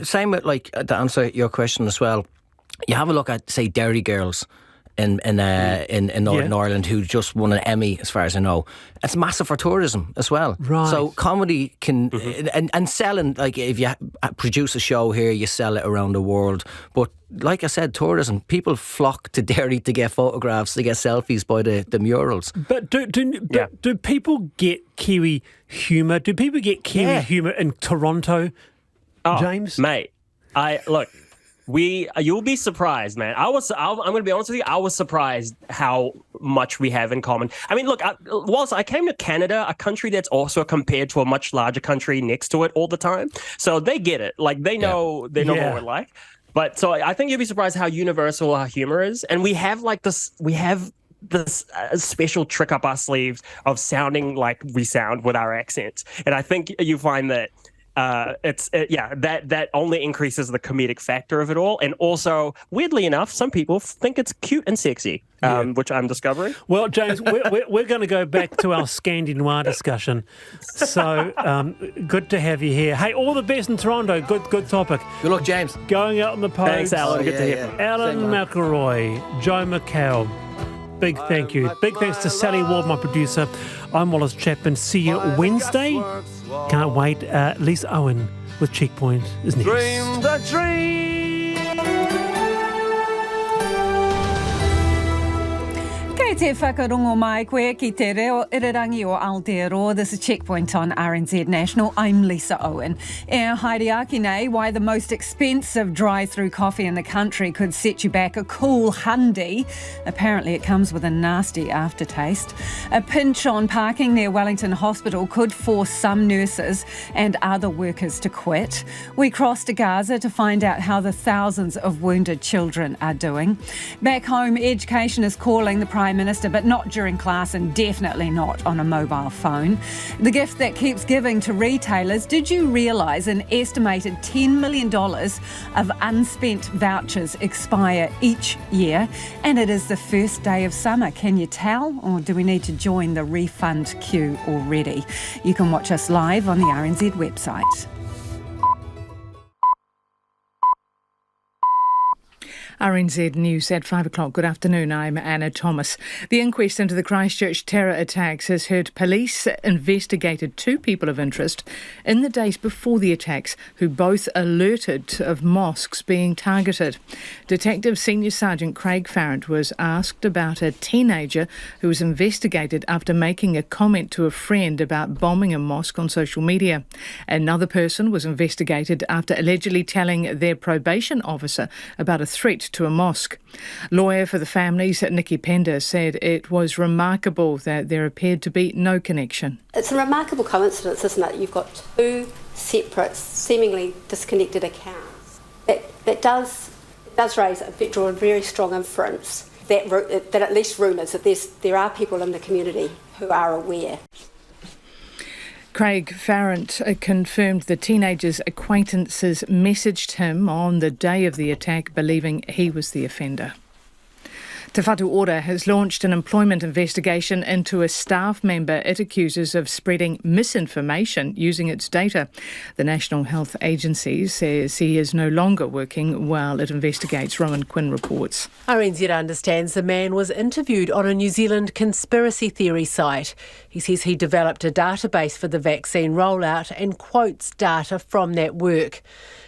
same with, like, to answer your question as well, you have a look at, say, Dairy Girls in Northern Ireland, who just won an Emmy, as far as I know. It's massive for tourism as well. Right. So comedy can and selling, like, if you produce a show here, you sell it around the world. But like I said, tourism, people flock to Derry to get photographs, to get selfies by the murals. But do people get Kiwi humour? Do people get Kiwi humour in Toronto, James? Mate, you'll be surprised, man. I'm going to be honest with you. I was surprised how much we have in common. I mean, look, whilst I came to Canada, a country that's also compared to a much larger country next to it all the time, so they get it. Like, they know what we're like. But so I think you'll be surprised how universal our humor is, and we have this special trick up our sleeves of sounding like we sound with our accents, and I think you find that. That only increases the comedic factor of it all. And also, weirdly enough, some people think it's cute and sexy, which I'm discovering. Well, James, we're going to go back to our Scandi Noir discussion. So, good to have you here. Hey, all the best in Toronto. Good topic. Good luck, James. Going out on the post. Thanks, Alan. Good to hear. Alan McElroy, Joe McHale. Big thank you. Big thanks to Sally Ward, my producer. I'm Wallace Chapman. See you Wednesday. Can't wait. Lisa Owen with Checkpoint is next. Dream the dream. Kei te whakarongo mai koe ki te reo irirangi o Aotearoa. This is Checkpoint on RNZ National. I'm Lisa Owen. E haere aki nei, why the most expensive drive-through coffee in the country could set you back a cool hundy. Apparently it comes with a nasty aftertaste. A pinch on parking near Wellington Hospital could force some nurses and other workers to quit. We crossed to Gaza to find out how the thousands of wounded children are doing. Back home, education is calling the Prime Minister, but not during class and definitely not on a mobile phone. The gift that keeps giving to retailers. Did you realise an estimated $10 million of unspent vouchers expire each year? And it is the first day of summer. Can you tell? Or do we need to join the refund queue already? You can watch us live on the RNZ website. RNZ News at 5 o'clock. Good afternoon, I'm Anna Thomas. The inquest into the Christchurch terror attacks has heard police investigated two people of interest in the days before the attacks who both alerted of mosques being targeted. Detective Senior Sergeant Craig Farrant was asked about a teenager who was investigated after making a comment to a friend about bombing a mosque on social media. Another person was investigated after allegedly telling their probation officer about a threat to a mosque. Lawyer for the families, Nikki Pender, said it was remarkable that there appeared to be no connection. It's a remarkable coincidence, isn't it? You've got two separate, seemingly disconnected accounts. That does draw a very strong inference that at least rumours that there are people in the community who are aware. Craig Farrant confirmed the teenager's acquaintances messaged him on the day of the attack, believing he was the offender. Te Whatu Ora has launched an employment investigation into a staff member it accuses of spreading misinformation using its data. The National Health Agency says he is no longer working while it investigates. Rowan Quinn reports. RNZ understands the man was interviewed on a New Zealand conspiracy theory site. He says he developed a database for the vaccine rollout and quotes data from that work.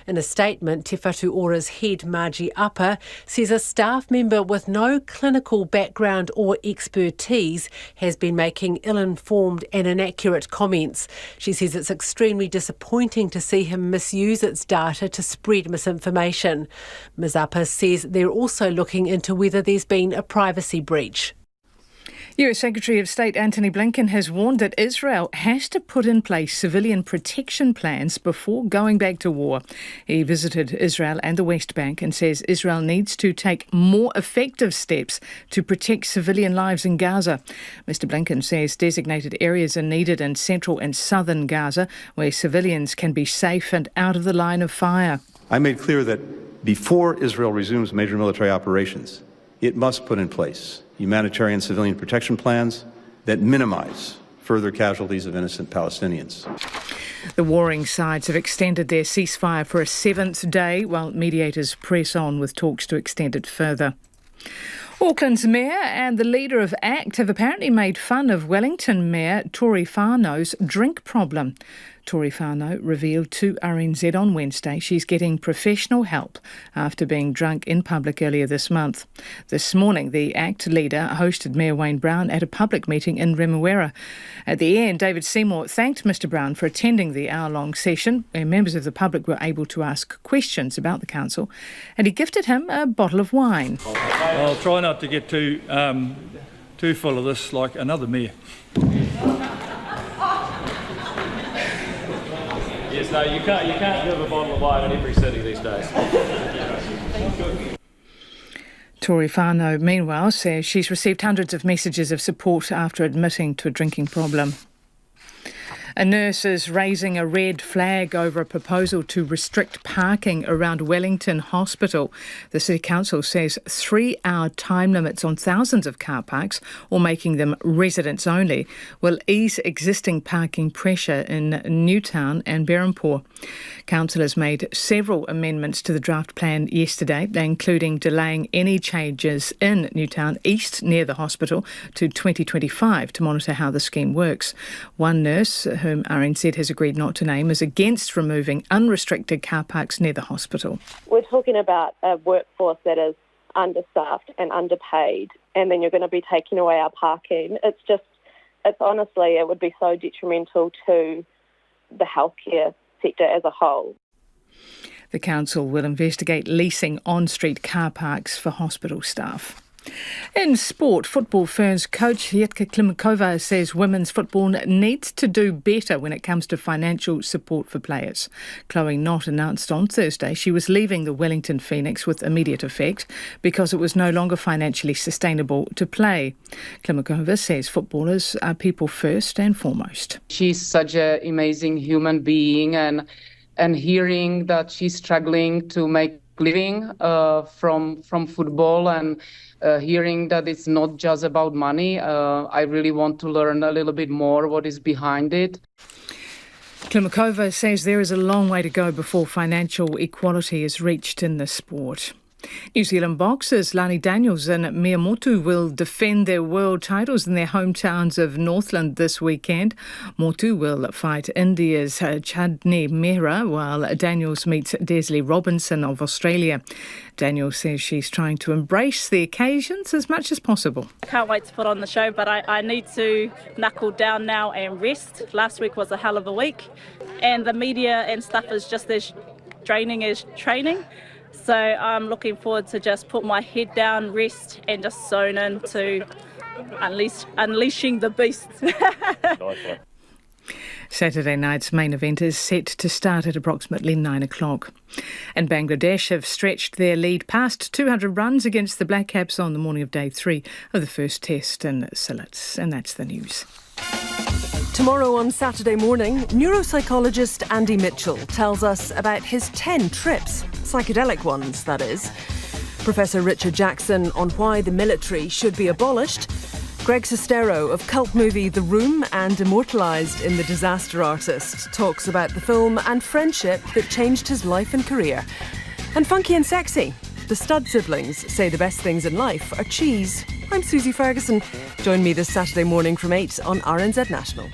In a statement, Te Whatu Ora's head, Margie Upper, says a staff member with no clinical background or expertise has been making ill-informed and inaccurate comments. She says it's extremely disappointing to see him misuse its data to spread misinformation. Ms Upper says they're also looking into whether there's been a privacy breach. US Secretary of State Antony Blinken has warned that Israel has to put in place civilian protection plans before going back to war. He visited Israel and the West Bank and says Israel needs to take more effective steps to protect civilian lives in Gaza. Mr Blinken says designated areas are needed in central and southern Gaza where civilians can be safe and out of the line of fire. I made clear that before Israel resumes major military operations, it must put in place humanitarian civilian protection plans that minimize further casualties of innocent Palestinians. The warring sides have extended their ceasefire for a 7th day, while mediators press on with talks to extend it further. Auckland's mayor and the leader of ACT have apparently made fun of Wellington Mayor Tory Whānau's drink problem. Tory Whānau revealed to RNZ on Wednesday she's getting professional help after being drunk in public earlier this month. This morning, the ACT leader hosted Mayor Wayne Brown at a public meeting in Remuera. At the end, David Seymour thanked Mr Brown for attending the hour-long session where members of the public were able to ask questions about the council, and he gifted him a bottle of wine. I'll try not to get too full of this like another mayor. Yes, no, you can't give a bottle of wine in every city these days. Tory Whānau, meanwhile, says she's received hundreds of messages of support after admitting to a drinking problem. A nurse is raising a red flag over a proposal to restrict parking around Wellington Hospital. The City Council says 3-hour time limits on thousands of car parks, or making them residents only, will ease existing parking pressure in Newtown and Berhampore. Councillors made several amendments to the draft plan yesterday, including delaying any changes in Newtown East near the hospital to 2025 to monitor how the scheme works. One nurse, whom RNZ has agreed not to name, is against removing unrestricted car parks near the hospital. We're talking about a workforce that is understaffed and underpaid, and then you're going to be taking away our parking. It's honestly, it would be so detrimental to the healthcare sector as a whole. The council will investigate leasing on-street car parks for hospital staff. In sport, Football Ferns coach Jitka Klimkova says women's football needs to do better when it comes to financial support for players. Chloe Knott announced on Thursday she was leaving the Wellington Phoenix with immediate effect because it was no longer financially sustainable to play. Klimkova says footballers are people first and foremost. She's such an amazing human being, and hearing that she's struggling to make living from football, and hearing that it's not just about money, I really want to learn a little bit more what is behind it. Klimkova says there is a long way to go before financial equality is reached in the sport. New Zealand boxers Lani Daniels and Mia Motu will defend their world titles in their hometowns of Northland this weekend. Motu will fight India's Chadni Mehra, while Daniels meets Desley Robinson of Australia. Daniels says she's trying to embrace the occasions as much as possible. I can't wait to put on the show, but I need to knuckle down now and rest. Last week was a hell of a week, and the media and stuff is just as draining as training. So I'm looking forward to just put my head down, rest, and just zone in to unleashing the beast. Saturday night's main event is set to start at approximately 9 o'clock. And Bangladesh have stretched their lead past 200 runs against the Black Caps on the morning of day 3 of the first test in Sylhet. And that's the news. Tomorrow on Saturday morning, neuropsychologist Andy Mitchell tells us about his 10 trips, psychedelic ones, that is. Professor Richard Jackson on why the military should be abolished. Greg Sestero of cult movie The Room and immortalised in The Disaster Artist talks about the film and friendship that changed his life and career. And Funky and Sexy, the Stud siblings say the best things in life are cheese. I'm Susie Ferguson. Join me this Saturday morning from 8 on RNZ National.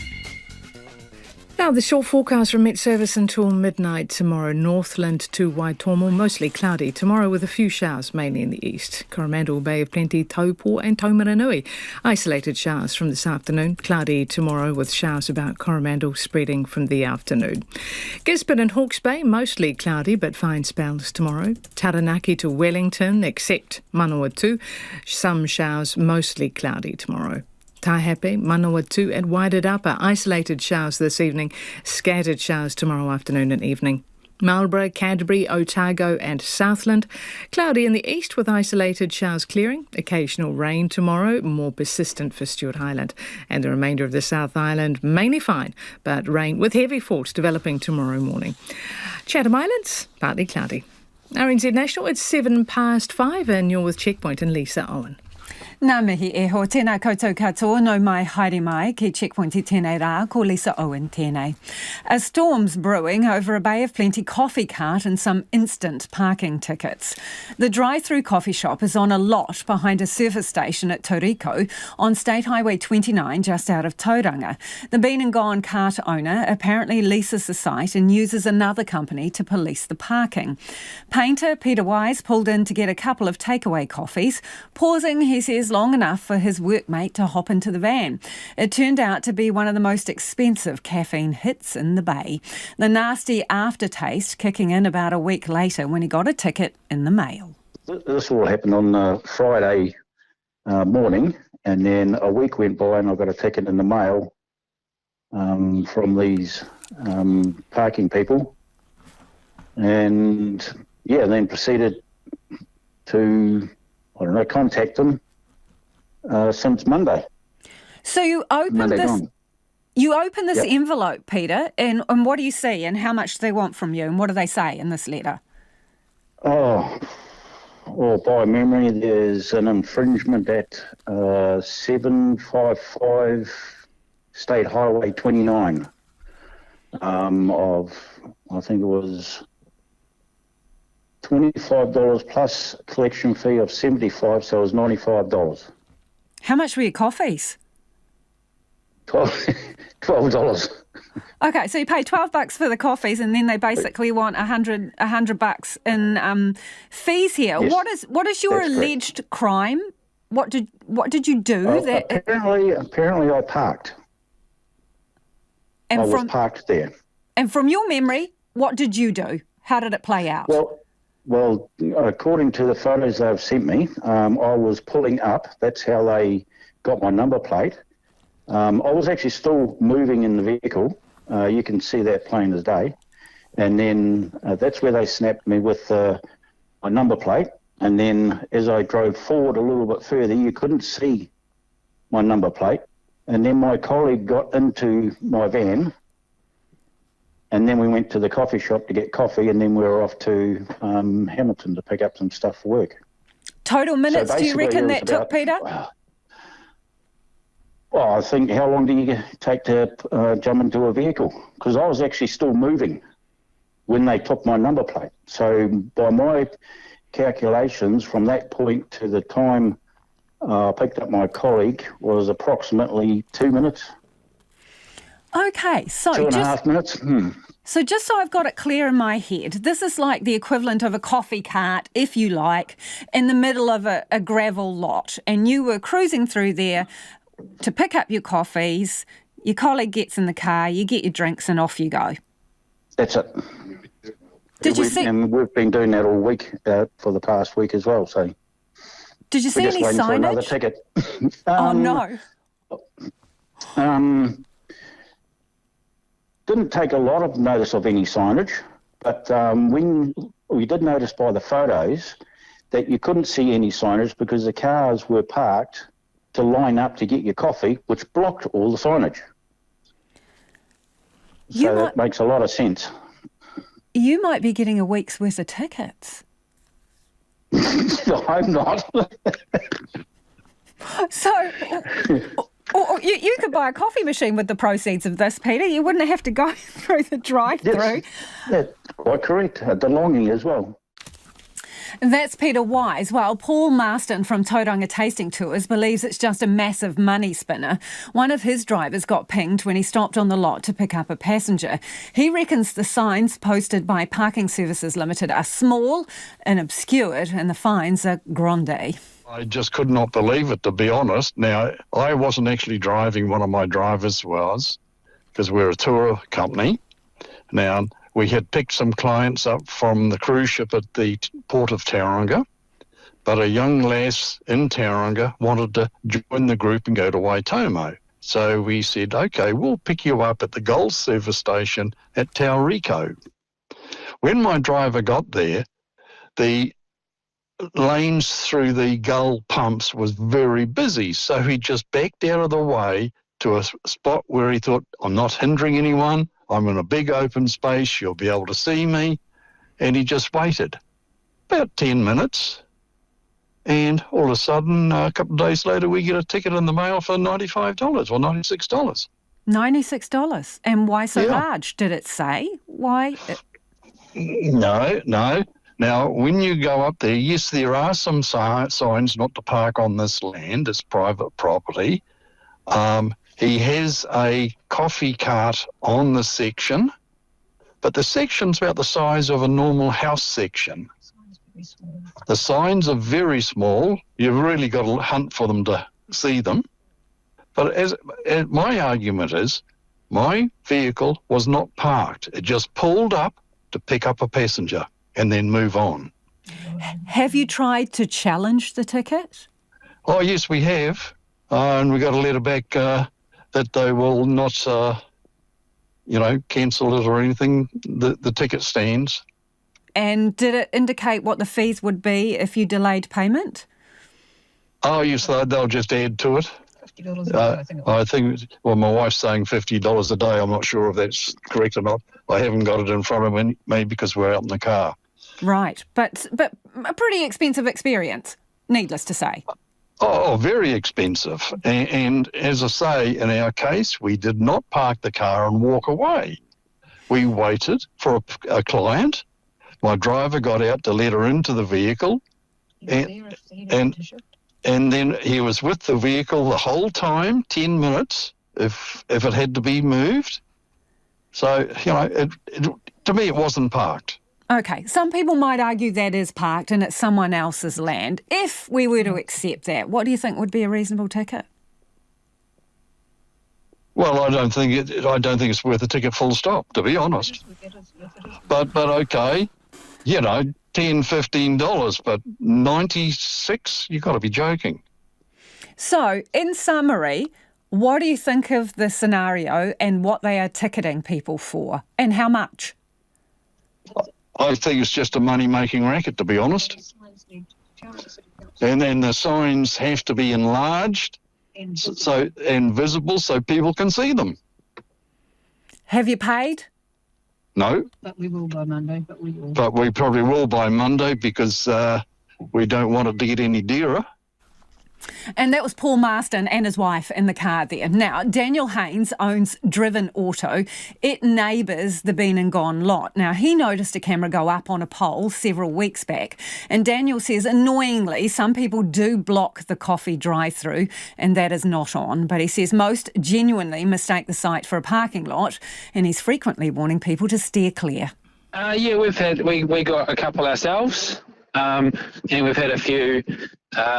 Now, the short forecast from Met Service until midnight tomorrow. Northland to Waitomo, mostly cloudy. Tomorrow with a few showers, mainly in the east. Coromandel Bay of Plenty, Taupo and Taumaranui. Isolated showers from this afternoon. Cloudy tomorrow with showers about Coromandel spreading from the afternoon. Gisborne and Hawke's Bay, mostly cloudy but fine spells tomorrow. Taranaki to Wellington, except Manawatu. Some showers, mostly cloudy tomorrow. Taihape, Manawatu and Wairarapa, isolated showers this evening, scattered showers tomorrow afternoon and evening. Marlborough, Canterbury, Otago and Southland, cloudy in the east with isolated showers clearing. Occasional rain tomorrow, more persistent for Stewart Highland. And the remainder of the South Island, mainly fine, but rain with heavy force developing tomorrow morning. Chatham Islands, partly cloudy. RNZ National, it's 5:07 and you're with Checkpoint and Lisa Owen. Nā mihi e ho, tēnā koutou katoa, no mai haere mai, ki Checkpoint I tēnei rā, ko Lisa Owen tēnei. A storm's brewing over a Bay of Plenty coffee cart and some instant parking tickets. The drive-through coffee shop is on a lot behind a service station at Tauranga on State Highway 29 just out of Tauranga. The Been and Gone cart owner apparently leases the site and uses another company to police the parking. Painter Peter Wise pulled in to get a couple of takeaway coffees, pausing, he says, long enough for his workmate to hop into the van. It turned out to be one of the most expensive caffeine hits in the Bay. The nasty aftertaste kicking in about a week later when he got a ticket in the mail. This all happened on Friday morning, and then a week went by and I got a ticket in the mail from these parking people, and then proceeded to, contact them since Monday. So you opened this envelope, Peter, and what do you see and how much do they want from you and what do they say in this letter? Well, by memory, there's an infringement at 755 State Highway 29 of, I think it was $25 plus collection fee of $75, so it was $95. How much were your coffees? $12. Okay, so you pay $12 for the coffees, and then they basically want $100 in fees here. Yes, what is your alleged crime? What did you do? Apparently, I parked. I was parked there. And from your memory, what did you do? How did it play out? Well, according to the photos they've sent me, I was pulling up. That's how they got my number plate. I was actually still moving in the vehicle. You can see that plain as day. And then that's where they snapped me with my number plate. And then as I drove forward a little bit further, you couldn't see my number plate. And then my colleague got into my van. And then we went to the coffee shop to get coffee, and then we were off to Hamilton to pick up some stuff for work. Total minutes, do you reckon that took, Peter? Well, I think, how long do you take to jump into a vehicle? Because I was actually still moving when they took my number plate. So by my calculations, from that point to the time I picked up my colleague was approximately 2 minutes. Okay, so 2.5 minutes. So just so I've got it clear in my head, this is like the equivalent of a coffee cart, if you like, in the middle of a gravel lot, and you were cruising through there to pick up your coffees, your colleague gets in the car, you get your drinks and off you go. That's it. And we've been doing that all week for the past week as well, so... Did you see any signage? For another ticket. Oh, no. Didn't take a lot of notice of any signage, but when we did notice by the photos that you couldn't see any signage because the cars were parked to line up to get your coffee, which blocked all the signage. So that makes a lot of sense. You might be getting a week's worth of tickets. No, I'm not. So... you could buy a coffee machine with the proceeds of this, Peter. You wouldn't have to go through the drive-through. Yes, that's quite correct. DeLonghi as well. That's Peter Wise. Well, Paul Marston from Tauranga Tasting Tours believes it's just a massive money spinner. One of his drivers got pinged when he stopped on the lot to pick up a passenger. He reckons the signs posted by Parking Services Limited are small and obscured, and the fines are grande. I just could not believe it, to be honest. Now, I wasn't actually driving, one of my drivers was, because we're a tour company. Now, we had picked some clients up from the cruise ship at the port of Tauranga, but a young lass in Tauranga wanted to join the group and go to Waitomo. So we said, OK, we'll pick you up at the Gold service station at Tauranga. When my driver got there, the lanes through the Gull pumps was very busy, so he just backed out of the way to a spot where he thought, I'm not hindering anyone, I'm in a big open space, you'll be able to see me, and he just waited. About 10 minutes, And all of a sudden, a couple of days later, we get a ticket in the mail for $95 or $96. $96. And why so large? Did it say why? No. Now, when you go up there, yes, there are some signs not to park on this land. It's private property. He has a coffee cart on the section, but the section's about the size of a normal house section. The signs are very small. You've really got to hunt for them to see them. But as my argument is, my vehicle was not parked. It just pulled up to pick up a passenger and then move on. Have you tried to challenge the ticket? Oh, yes, we have. And we got a letter back that they will not, cancel it or anything. The ticket stands. And did it indicate what the fees would be if you delayed payment? Oh, yes, they'll just add to it. $50 a day, I think. Well, my wife's saying $50 a day. I'm not sure if that's correct or not. I haven't got it in front of me because we're out in the car. Right, but a pretty expensive experience, needless to say. Oh, very expensive. And as I say, in our case, we did not park the car and walk away. We waited for a client. My driver got out to let her into the vehicle, and then he was with the vehicle the whole time, 10 minutes, if it had to be moved. So, to me, it wasn't parked. Okay, some people might argue that is parked and it's someone else's land. If we were to accept that, what do you think would be a reasonable ticket? Well, I don't think it's worth a ticket full stop, to be honest. But okay, $10, $15, but $96, you've got to be joking. So, in summary, what do you think of the scenario and what they are ticketing people for, and how much? I think it's just a money-making racket, to be honest. And then the signs have to be enlarged and visible so people can see them. Have you paid? No. But we will by Monday, but we will. But we probably will by Monday because we don't want it to get any dearer. And that was Paul Marston and his wife in the car there. Now, Daniel Haynes owns Driven Auto. It neighbours the Been and Gone lot. Now, he noticed a camera go up on a pole several weeks back. And Daniel says, annoyingly, some people do block the coffee drive-through, and that is not on. But he says most genuinely mistake the site for a parking lot, and he's frequently warning people to steer clear. Yeah, we got a couple ourselves. And we've had a few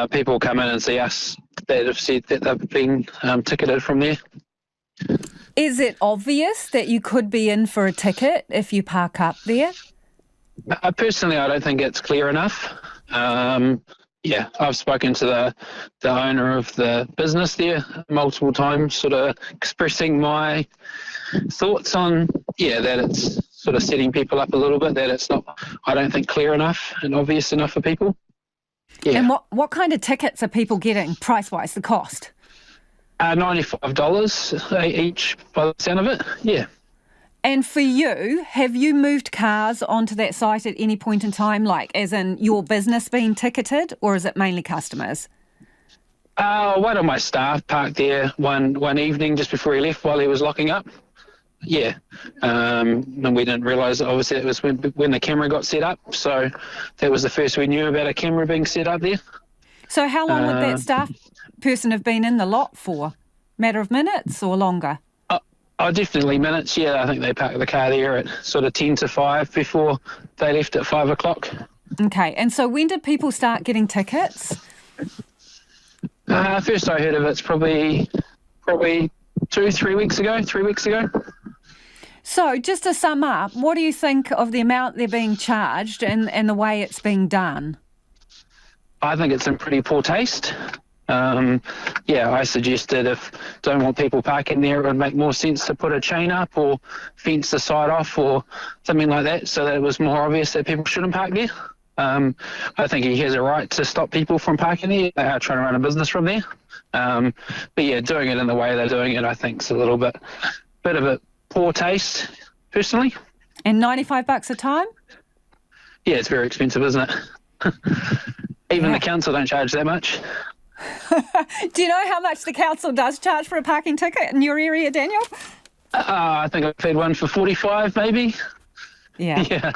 people come in and see us that have said that they've been ticketed from there. Is it obvious that you could be in for a ticket if you park up there? Personally, I don't think it's clear enough. I've spoken to the owner of the business there multiple times, sort of expressing my thoughts on, that it's sort of setting people up a little bit, that it's not, I don't think, clear enough and obvious enough for people. Yeah. And what kind of tickets are people getting, price-wise, the cost? $95 each by the sound of it, yeah. And for you, have you moved cars onto that site at any point in time, like as in your business being ticketed, or is it mainly customers? One of my staff parked there one evening just before he left while he was locking up. Yeah, and we didn't realise, obviously, it was when the camera got set up. So that was the first we knew about a camera being set up there. So how long would that staff person have been in the lot for? Matter of minutes or longer? Definitely minutes, yeah. I think they parked the car there at sort of 10 to 5 before they left at 5 o'clock. Okay, and so when did people start getting tickets? First I heard of it's probably 3 weeks ago. So, just to sum up, what do you think of the amount they're being charged and the way it's being done? I think it's in pretty poor taste. I suggested if don't want people parking there, it would make more sense to put a chain up or fence the side off or something like that so that it was more obvious that people shouldn't park there. I think he has a right to stop people from parking there. They are trying to run a business from there. Doing it in the way they're doing it, I think, is a little bit of a poor taste, personally. And $95 a time? Yeah, it's very expensive, isn't it? Even the council don't charge that much. Do you know how much the council does charge for a parking ticket in your area, Daniel? I think I've had one for 45 maybe. Yeah. Yeah.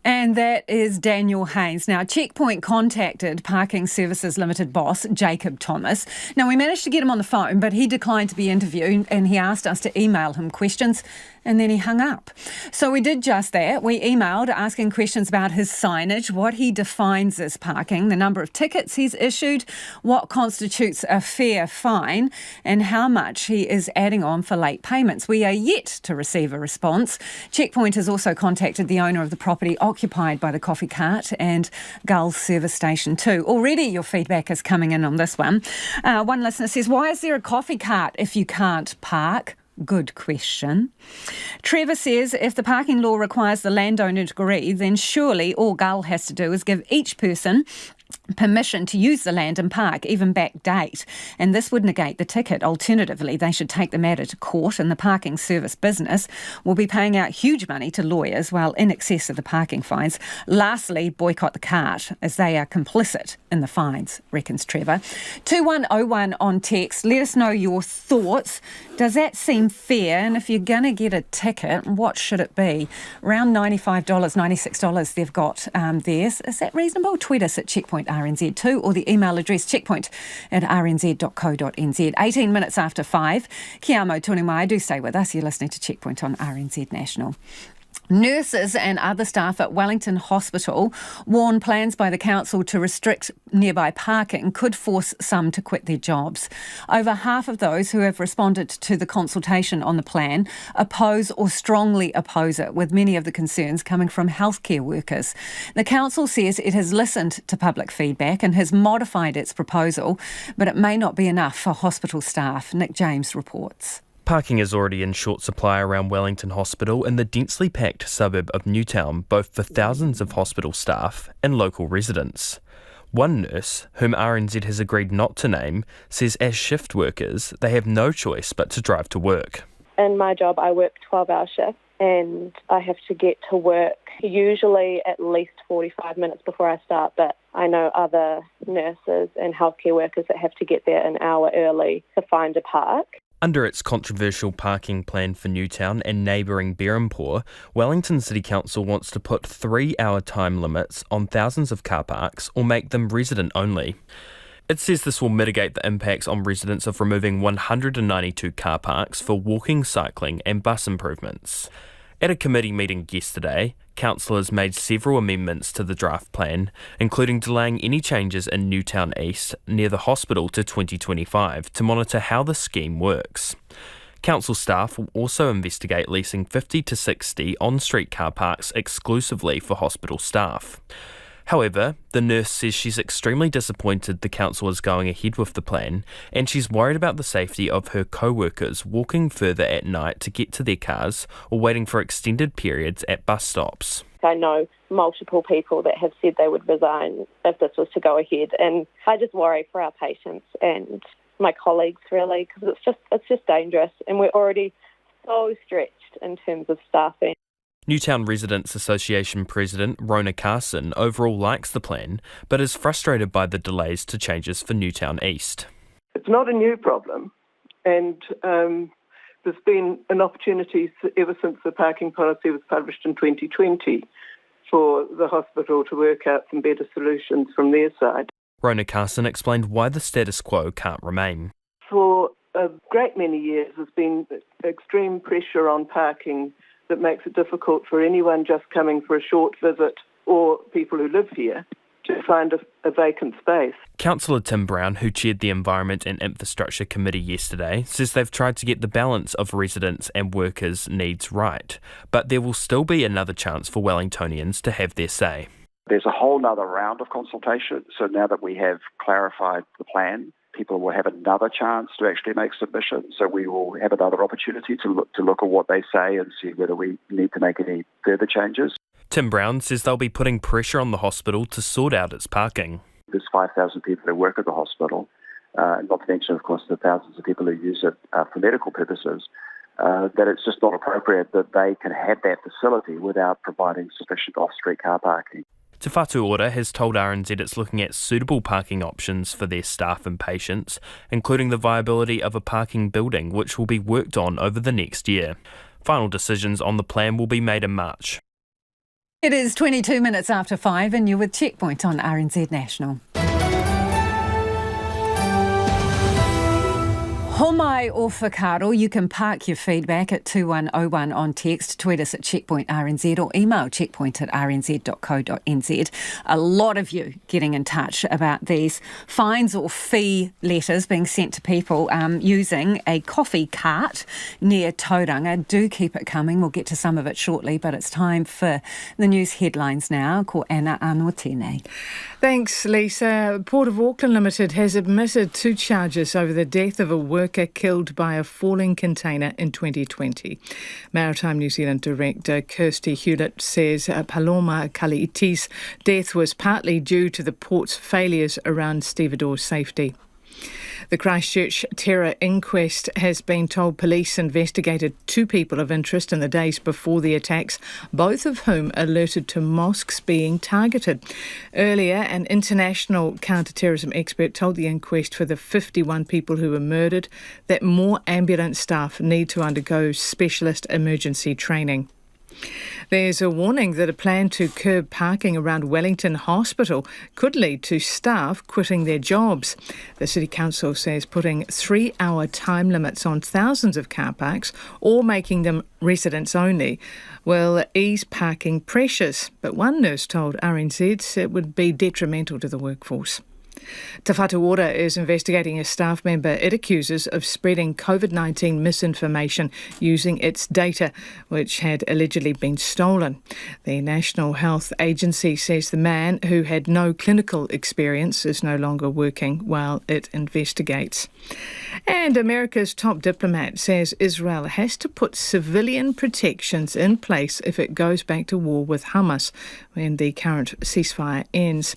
And that is Daniel Haynes. Now, Checkpoint contacted Parking Services Limited boss, Jacob Thomas. Now, we managed to get him on the phone, but he declined to be interviewed and he asked us to email him questions and then he hung up. So we did just that. We emailed asking questions about his signage, what he defines as parking, the number of tickets he's issued, what constitutes a fair fine, and how much he is adding on for late payments. We are yet to receive a response. Checkpoint has also contacted the owner of the property occupied by the coffee cart and Gull service station too. Already your feedback is coming in on this one. One listener says, why is there a coffee cart if you can't park? Good question. Trevor says if the parking law requires the landowner to agree, then surely all Gull has to do is give each person permission to use the land and park, even backdate, and this would negate the ticket. Alternatively, they should take the matter to court and the parking service business will be paying out huge money to lawyers while in excess of the parking fines. Lastly, boycott the cart as they are complicit in the fines, reckons Trevor. 2101 on text, let us know your thoughts. Does that seem fair? And if you're going to get a ticket, what should it be? Around $95, $96 they've got theirs. Is that reasonable? Tweet us at Checkpoint RNZ too, or the email address checkpoint@rnz.co.nz. 18 minutes after 5. Kia amo tonu mai. Do stay with us. You're listening to Checkpoint on RNZ National. Nurses and other staff at Wellington Hospital warn plans by the council to restrict nearby parking could force some to quit their jobs. Over half of those who have responded to the consultation on the plan oppose or strongly oppose it, with many of the concerns coming from healthcare workers. The council says it has listened to public feedback and has modified its proposal, but it may not be enough for hospital staff. Nick James reports. Parking is already in short supply around Wellington Hospital in the densely packed suburb of Newtown, both for thousands of hospital staff and local residents. One nurse, whom RNZ has agreed not to name, says as shift workers, they have no choice but to drive to work. In my job, I work 12-hour shifts and I have to get to work usually at least 45 minutes before I start, but I know other nurses and healthcare workers that have to get there an hour early to find a park. Under its controversial parking plan for Newtown and neighbouring Berhampore, Wellington City Council wants to put 3-hour time limits on thousands of car parks or make them resident only. It says this will mitigate the impacts on residents of removing 192 car parks for walking, cycling and bus improvements. At a committee meeting yesterday, councillors made several amendments to the draft plan, including delaying any changes in Newtown East near the hospital to 2025 to monitor how the scheme works. Council staff will also investigate leasing 50 to 60 on-street car parks exclusively for hospital staff. However, the nurse says she's extremely disappointed the council is going ahead with the plan, and she's worried about the safety of her co-workers walking further at night to get to their cars or waiting for extended periods at bus stops. I know multiple people that have said they would resign if this was to go ahead, and I just worry for our patients and my colleagues really, because it's just dangerous, and we're already so stretched in terms of staffing. Newtown Residents Association President Rona Carson overall likes the plan, but is frustrated by the delays to changes for Newtown East. It's not a new problem, and there's been an opportunity ever since the parking policy was published in 2020 for the hospital to work out some better solutions from their side. Rona Carson explained why the status quo can't remain. For a great many years, there's been extreme pressure on parking that makes it difficult for anyone just coming for a short visit or people who live here to find a vacant space. Councillor Tim Brown, who chaired the Environment and Infrastructure Committee yesterday, says they've tried to get the balance of residents' and workers' needs right, but there will still be another chance for Wellingtonians to have their say. There's a whole other round of consultation, so now that we have clarified the plan, people will have another chance to actually make submissions, so we will have another opportunity to look at what they say and see whether we need to make any further changes. Tim Brown says they'll be putting pressure on the hospital to sort out its parking. There's 5,000 people who work at the hospital, not to mention, of course, the thousands of people who use it for medical purposes, that it's just not appropriate that they can have that facility without providing sufficient off-street car parking. Te Whatu Ora has told RNZ it's looking at suitable parking options for their staff and patients, including the viability of a parking building, which will be worked on over the next year. Final decisions on the plan will be made in March. It is 22 minutes after 5 and you're with Checkpoint on RNZ National. Homai o whakaro, you can park your feedback at 2101 on text, tweet us at Checkpoint RNZ or email checkpoint@rnz.co.nz. A lot of you getting in touch about these fines or fee letters being sent to people using a coffee cart near Tauranga. Do keep it coming. We'll get to some of it shortly, but it's time for the news headlines now. Ko Anna Anotene. Thanks, Lisa. Port of Auckland Limited has admitted 2 charges over the death of a worker killed by a falling container in 2020. Maritime New Zealand Director Kirsty Hewlett says Paloma Kaliiti's death was partly due to the port's failures around stevedore safety. The Christchurch terror inquest has been told police investigated 2 people of interest in the days before the attacks, both of whom alerted to mosques being targeted. Earlier, an international counter-terrorism expert told the inquest for the 51 people who were murdered that more ambulance staff need to undergo specialist emergency training. There's a warning that a plan to curb parking around Wellington Hospital could lead to staff quitting their jobs. The City Council says putting 3-hour time limits on thousands of car parks or making them residents only will ease parking pressures. But one nurse told RNZ it would be detrimental to the workforce. Te Whatu Ora is investigating a staff member it accuses of spreading COVID-19 misinformation using its data, which had allegedly been stolen. The National Health Agency says the man, who had no clinical experience, is no longer working while it investigates. And America's top diplomat says Israel has to put civilian protections in place if it goes back to war with Hamas when the current ceasefire ends.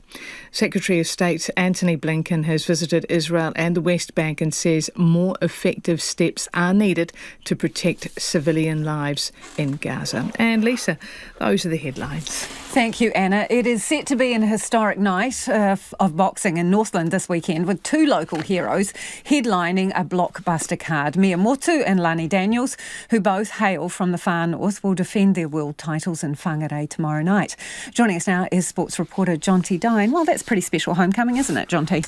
Secretary of State Antony Blinken has visited Israel and the West Bank and says more effective steps are needed to protect civilian lives in Gaza. And Lisa, those are the headlines. Thank you, Anna. It is set to be an historic night of boxing in Northland this weekend with 2 local heroes headlining a blockbuster card. Mia Motu and Lani Daniels, who both hail from the far north, will defend their world titles in Whangarei tomorrow night. Joining us now is sports reporter Jonty Dine. Well, that's pretty special homecoming, isn't it, Jonty?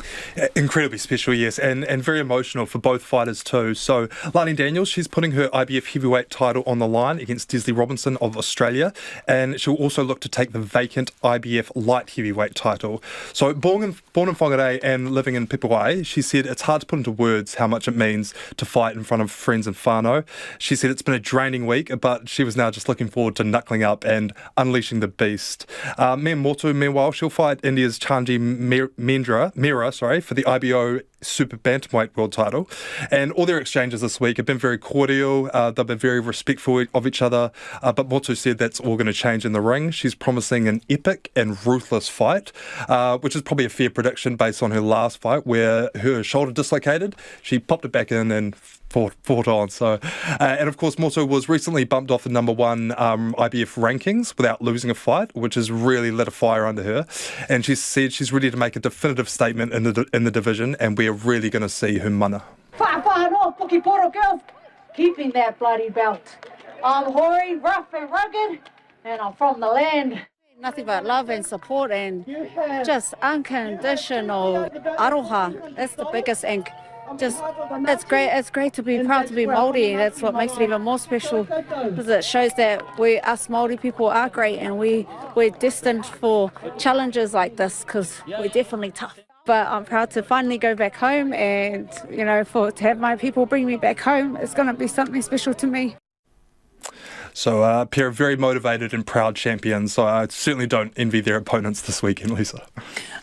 Incredibly special, yes, and very emotional for both fighters too. So Lani Daniels, she's putting her IBF heavyweight title on the line against Desley Robinson of Australia, and she'll also look to take the vacant IBF light heavyweight title. So born in Whangarei and living in Pipawai, she said it's hard to put into words how much it means to fight in front of friends and whānau. She said it's been a draining week, but she was now just looking forward to knuckling up and unleashing the beast. Mia Motu, meanwhile, she'll fight India's Chanji Mira for the IBO Super Bantamweight world title. And all their exchanges this week have been very cordial. They've been very respectful of each other. But Motu said that's all going to change in the ring. She's promising an epic and ruthless fight, which is probably a fair prediction based on her last fight where her shoulder dislocated. She popped it back in and fought on. So, and of course, Motu was recently bumped off the number 1 IBF rankings without losing a fight, which has really lit a fire under her. And she said she's ready to make a definitive statement in the division, and we're really going to see her mana. Girls, keeping that bloody belt. I'm hoary, rough and rugged, and I'm from the land. Nothing but love and support and just unconditional aroha. That's the biggest ink. Just, it's great. It's great to be proud to be Māori. That's what makes it even more special, because it shows that us Māori people are great, and we're destined for challenges like this, because we're definitely tough. But I'm proud to finally go back home, and to have my people bring me back home, it's going to be something special to me. So a pair of very motivated and proud champions. So I certainly don't envy their opponents this weekend, Lisa.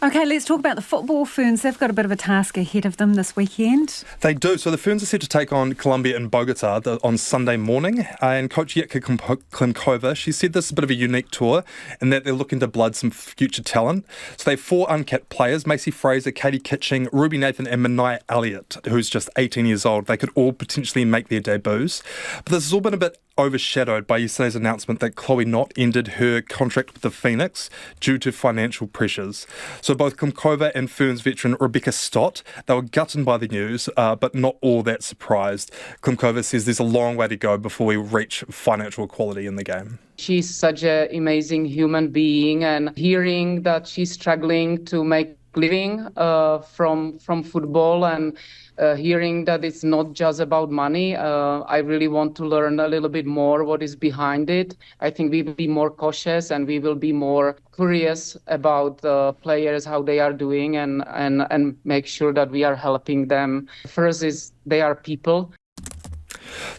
Okay, let's talk about the football Ferns. They've got a bit of a task ahead of them this weekend. They do. So the Ferns are set to take on Colombia in Bogota on Sunday morning. And Coach Jitka Klimkova, she said this is a bit of a unique tour in that they're looking to blood some future talent. So they have 4 uncapped players, Macy Fraser, Katie Kitching, Ruby Nathan and Minaya Elliott, who's just 18 years old. They could all potentially make their debuts. But this has all been a bit overshadowed by yesterday's announcement that Chloe Knott ended her contract with the Phoenix due to financial pressures. So both Klimkova and Ferns veteran Rebecca Stott, they were gutted by the news, but not all that surprised. Klimkova says there's a long way to go before we reach financial equality in the game. She's such an amazing human being, and hearing that she's struggling to make living from football and hearing that it's not just about money, I really want to learn a little bit more what is behind it. I think we will be more cautious and we will be more curious about the players, how they are doing, and make sure that we are helping them. First is they are people.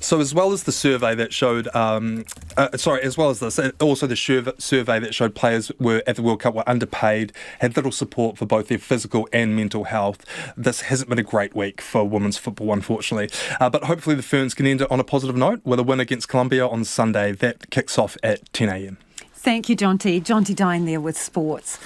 So as well as the survey that showed, as well as this, also the survey that showed players were at the World Cup were underpaid, had little support for both their physical and mental health. This hasn't been a great week for women's football, unfortunately. But hopefully the Ferns can end it on a positive note with a win against Colombia on Sunday. That kicks off at 10 a.m. Thank you, Jonty. Jonty Dine there with sports.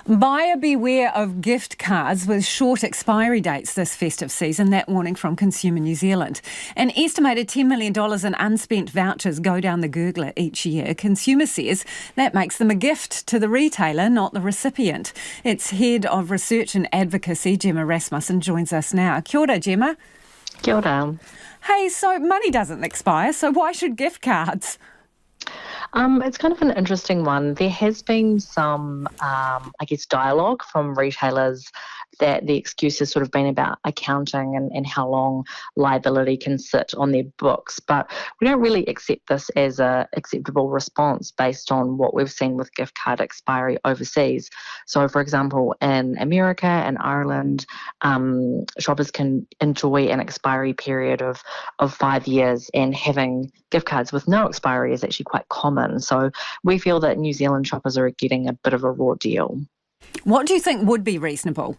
Buyer beware of gift cards with short expiry dates this festive season. That warning from Consumer New Zealand. An estimated $10 million in unspent vouchers go down the gurgler each year. Consumer says that makes them a gift to the retailer, not the recipient. Its Head of Research and Advocacy, Gemma Rasmussen, joins us now. Kia ora, Gemma. Kia ora. Hey, so money doesn't expire, so why should gift cards? It's kind of an interesting one. There has been some, dialogue from retailers that the excuse has sort of been about accounting and how long liability can sit on their books. But we don't really accept this as a acceptable response based on what we've seen with gift card expiry overseas. So, for example, in America and Ireland, shoppers can enjoy an expiry period of 5 years, and having gift cards with no expiry is actually quite common. So we feel that New Zealand shoppers are getting a bit of a raw deal. What do you think would be reasonable?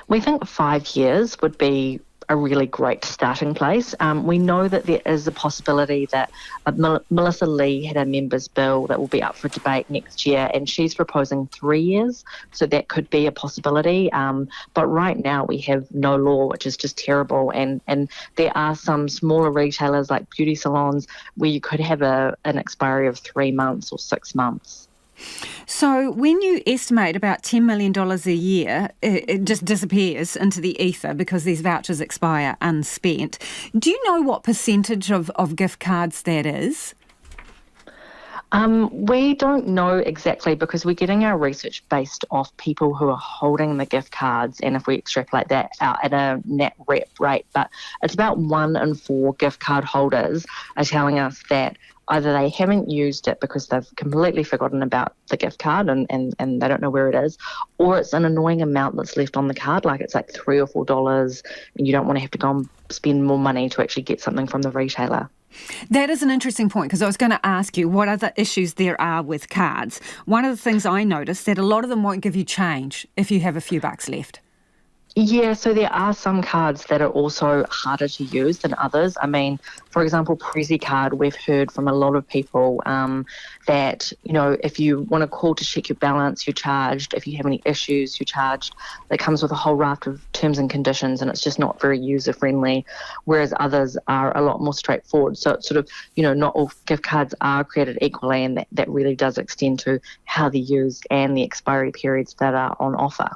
We think 5 years would be a really great starting place. We know that there is a possibility that Melissa Lee had a members' bill that will be up for debate next year, and she's proposing 3 years, so that could be a possibility. But right now we have no law, which is just terrible, and there are some smaller retailers like beauty salons where you could have an expiry of 3 months or 6 months. So when you estimate about $10 million a year, it just disappears into the ether because these vouchers expire unspent. Do you know what percentage of gift cards that is? We don't know exactly because we're getting our research based off people who are holding the gift cards, and if we extrapolate that out at a net rep rate, but it's about 1 in 4 gift card holders are telling us that either they haven't used it because they've completely forgotten about the gift card and they don't know where it is, or it's an annoying amount that's left on the card, like it's like $3 or $4 and you don't want to have to go and spend more money to actually get something from the retailer. That is an interesting point, because I was going to ask you what other issues there are with cards. One of the things I noticed that a lot of them won't give you change if you have a few bucks left. Yeah, so there are some cards that are also harder to use than others. I mean, for example, Prezi card, we've heard from a lot of people that, you know, if you want to call to check your balance, you're charged. If you have any issues, you're charged. That comes with a whole raft of terms and conditions, and it's just not very user-friendly, whereas others are a lot more straightforward. So it's sort of, you know, not all gift cards are created equally, and that really does extend to how they're used and the expiry periods that are on offer.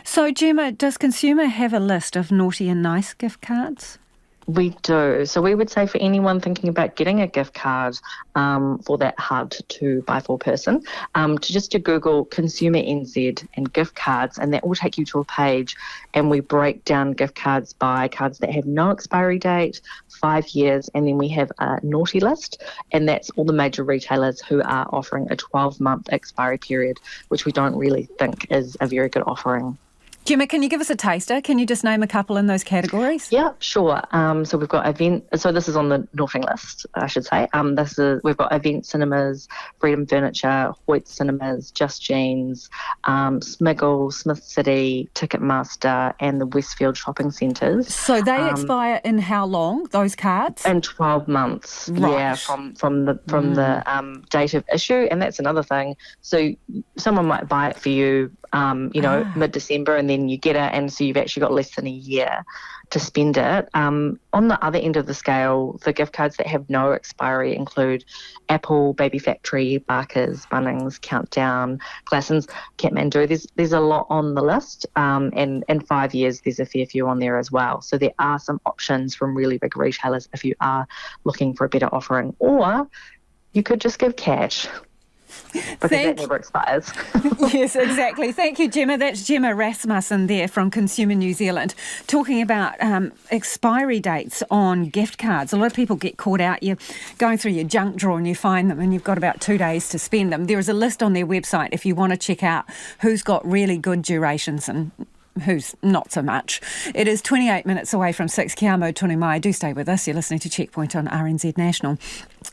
So, Gemma, does Consumer have a list of naughty and nice gift cards? We do. So we would say for anyone thinking about getting a gift card for that hard-to-buy-for person, to Google Consumer NZ and gift cards, and that will take you to a page, and we break down gift cards by cards that have no expiry date, 5 years, and then we have a naughty list, and that's all the major retailers who are offering a 12-month expiry period, which we don't really think is a very good offering. Gemma, can you give us a taster? Can you just name a couple in those categories? Yeah, sure. So we've got so this is on the naughting list, I should say. We've got Event Cinemas, Freedom Furniture, Hoyt Cinemas, Just Jeans, Smiggle, Smith City, Ticketmaster, and the Westfield shopping centres. So they expire in how long, those cards? In 12 months. Right. Yeah, from the date of issue. And that's another thing. So someone might buy it for you, mid-December, and then you get it, and so you've actually got less than a year to spend it. On the other end of the scale, the gift cards that have no expiry include Apple, Baby Factory, Barker's, Bunnings, Countdown, Glassons, Kathmandu. There's a lot on the list, and in 5 years there's a fair few on there as well. So there are some options from really big retailers if you are looking for a better offering. Or you could just give cash. Because that never expires. Yes, exactly. Thank you, Gemma. That's Gemma Rasmussen there from Consumer New Zealand talking about expiry dates on gift cards. A lot of people get caught out. You're going through your junk drawer and you find them and you've got about 2 days to spend them. There is a list on their website if you want to check out who's got really good durations and who's not so much. It is 28 minutes away from 6. Kia amo tonu mai. Do stay with us. You're listening to Checkpoint on RNZ National.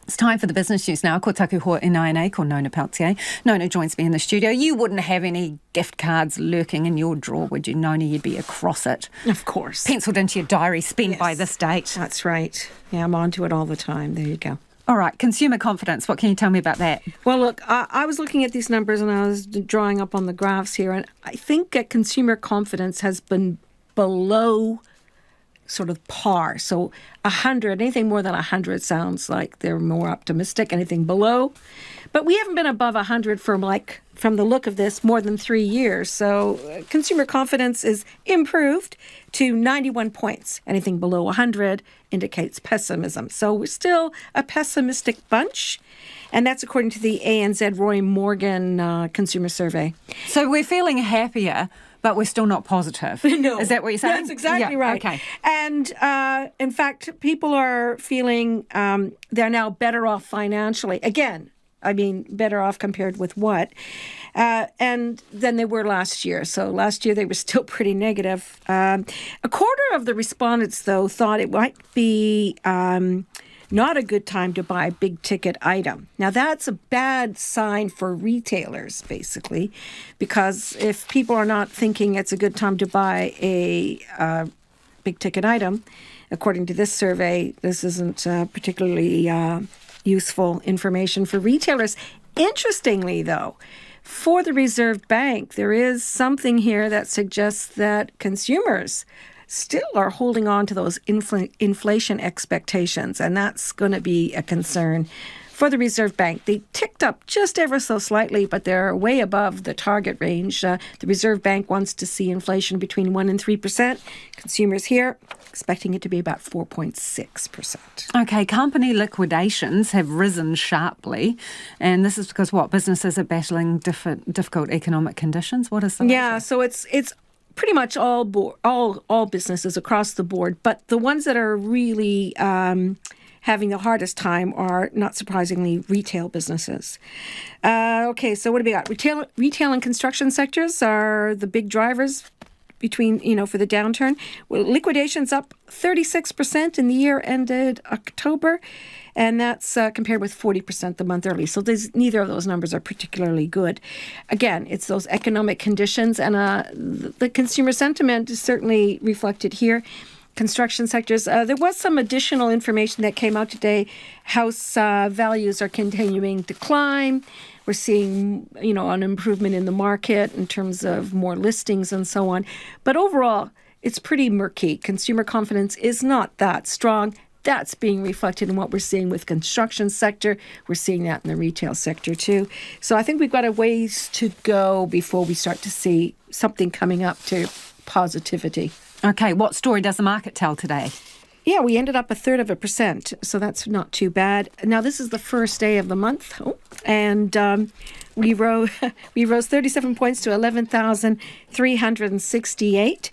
It's time for the business news now. Ko taku hoa NINA, ko Nona Peltier. Nona joins me in the studio. You wouldn't have any gift cards lurking in your drawer, would you, Nona? You'd be across it. Of course. Penciled into your diary, spend by this date. That's right. Yeah, I'm onto it all the time. There you go. All right, consumer confidence. What can you tell me about that? Well, look, I was looking at these numbers and I was drawing up on the graphs here, and I think consumer confidence has been below sort of par. So 100, anything more than 100 sounds like they're more optimistic. Anything below. But we haven't been above 100 for from the look of this, more than 3 years. So consumer confidence is improved to 91 points. Anything below 100 indicates pessimism. So we're still a pessimistic bunch. And that's according to the ANZ Roy Morgan Consumer Survey. So we're feeling happier, but we're still not positive. No. Is that what you're saying? That's exactly right. Okay. And in fact, people are feeling they're now better off financially. Again, I mean, better off compared with what? And than they were last year. So last year they were still pretty negative. A quarter of the respondents, though, thought it might be not a good time to buy a big ticket item. Now, that's a bad sign for retailers, basically, because if people are not thinking it's a good time to buy a big ticket item, according to this survey, this isn't particularly useful information for retailers. Interestingly, though, for the Reserve Bank, there is something here that suggests that consumers still are holding on to those inflation expectations, and that's going to be a concern for the Reserve Bank. They ticked up just ever so slightly, but they're way above the target range. The Reserve Bank wants to see inflation between 1% and 3%. Consumers here expecting it to be about 4.6%. Okay, company liquidations have risen sharply, and this is because businesses are battling difficult economic conditions. What is the reason? So it's pretty much all businesses across the board, but the ones that are really having the hardest time are, not surprisingly, retail businesses. Okay, so what do we got? Retail and construction sectors are the big drivers for the downturn. Well, liquidations up 36% in the year ended October, and that's compared with 40% the month early. So neither of those numbers are particularly good. Again, it's those economic conditions, and the consumer sentiment is certainly reflected here. Construction sectors. There was some additional information that came out today. House values are continuing to climb. We're seeing, an improvement in the market in terms of more listings and so on. But overall, it's pretty murky. Consumer confidence is not that strong. That's being reflected in what we're seeing with construction sector. We're seeing that in the retail sector too. So I think we've got a ways to go before we start to see something coming up to positivity. Okay, what story does the market tell today? Yeah, we ended up 1/3%, so that's not too bad. Now, this is the first day of the month, and we rose 37 points to 11,368.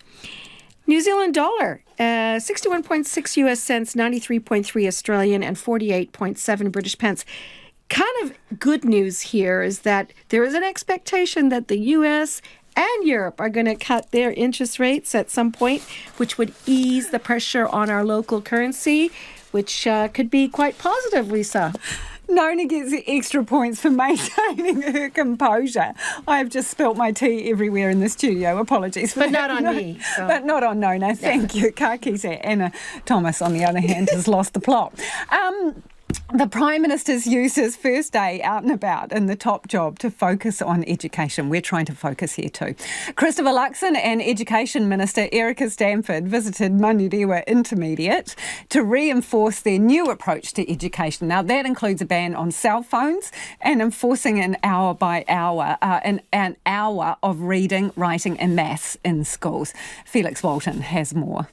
New Zealand dollar, 61.6 US cents, 93.3 Australian, and 48.7 British pence. Kind of good news here is that there is an expectation that the US and Europe are going to cut their interest rates at some point, which would ease the pressure on our local currency, which could be quite positive, Lisa. Nona gets extra points for maintaining her composure. I've just spilt my tea everywhere in the studio. Apologies for But that. not on me. So. But not on Nona. Thank you. Ka kise. Anna Thomas, on the other hand, has lost the plot. The Prime Minister's used his first day out and about in the top job to focus on education. We're trying to focus here too. Christopher Luxon and Education Minister Erica Stanford visited Manurewa Intermediate to reinforce their new approach to education. Now, that includes a ban on cell phones and enforcing an hour of reading, writing and maths in schools. Felix Walton has more.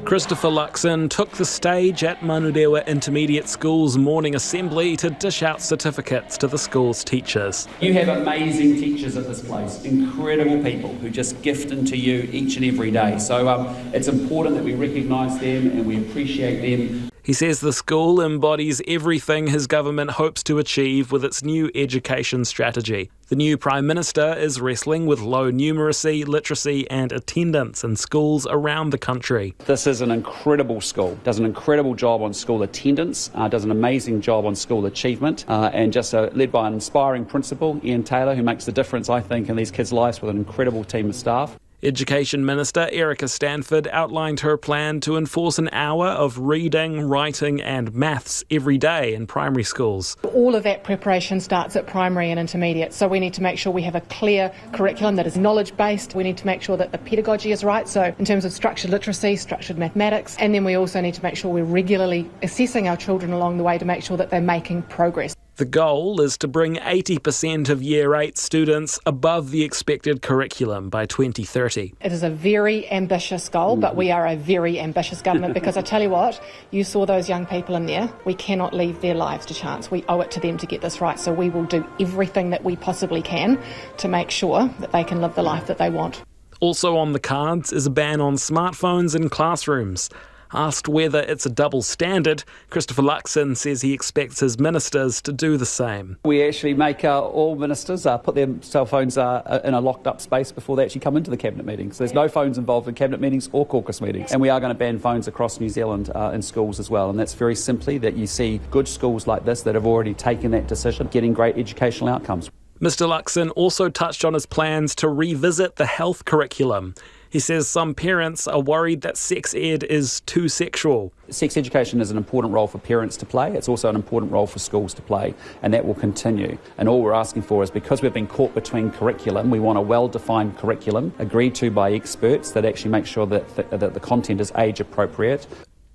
Christopher Luxon took the stage at Manurewa Intermediate School's morning assembly to dish out certificates to the school's teachers. You have amazing teachers at this place, incredible people who just gift into you each and every day. So it's important that we recognise them and we appreciate them. He says the school embodies everything his government hopes to achieve with its new education strategy. The new Prime Minister is wrestling with low numeracy, literacy and attendance in schools around the country. This is an incredible school, does an incredible job on school attendance, does an amazing job on school achievement, and just led by an inspiring principal, Ian Taylor, who makes the difference, I think, in these kids' lives with an incredible team of staff. Education Minister Erica Stanford outlined her plan to enforce an hour of reading, writing and maths every day in primary schools. All of that preparation starts at primary and intermediate, so we need to make sure we have a clear curriculum that is knowledge-based. We need to make sure that the pedagogy is right, so in terms of structured literacy, structured mathematics, and then we also need to make sure we're regularly assessing our children along the way to make sure that they're making progress. The goal is to bring 80% of Year 8 students above the expected curriculum by 2030. It is a very ambitious goal, but we are a very ambitious government because I tell you what, you saw those young people in there. We cannot leave their lives to chance. We owe it to them to get this right, so we will do everything that we possibly can to make sure that they can live the life that they want. Also on the cards is a ban on smartphones in classrooms. Asked whether it's a double standard, Christopher Luxon says he expects his ministers to do the same. We actually make all ministers put their cell phones in a locked up space before they actually come into the cabinet meetings. So there's no phones involved in cabinet meetings or caucus meetings. And we are going to ban phones across New Zealand in schools as well. And that's very simply that you see good schools like this that have already taken that decision, getting great educational outcomes. Mr Luxon also touched on his plans to revisit the health curriculum. He says some parents are worried that sex ed is too sexual. Sex education is an important role for parents to play. It's also an important role for schools to play, and that will continue. And all we're asking for is, because we've been caught between curriculum, we want a well-defined curriculum agreed to by experts that actually make sure that the content is age appropriate.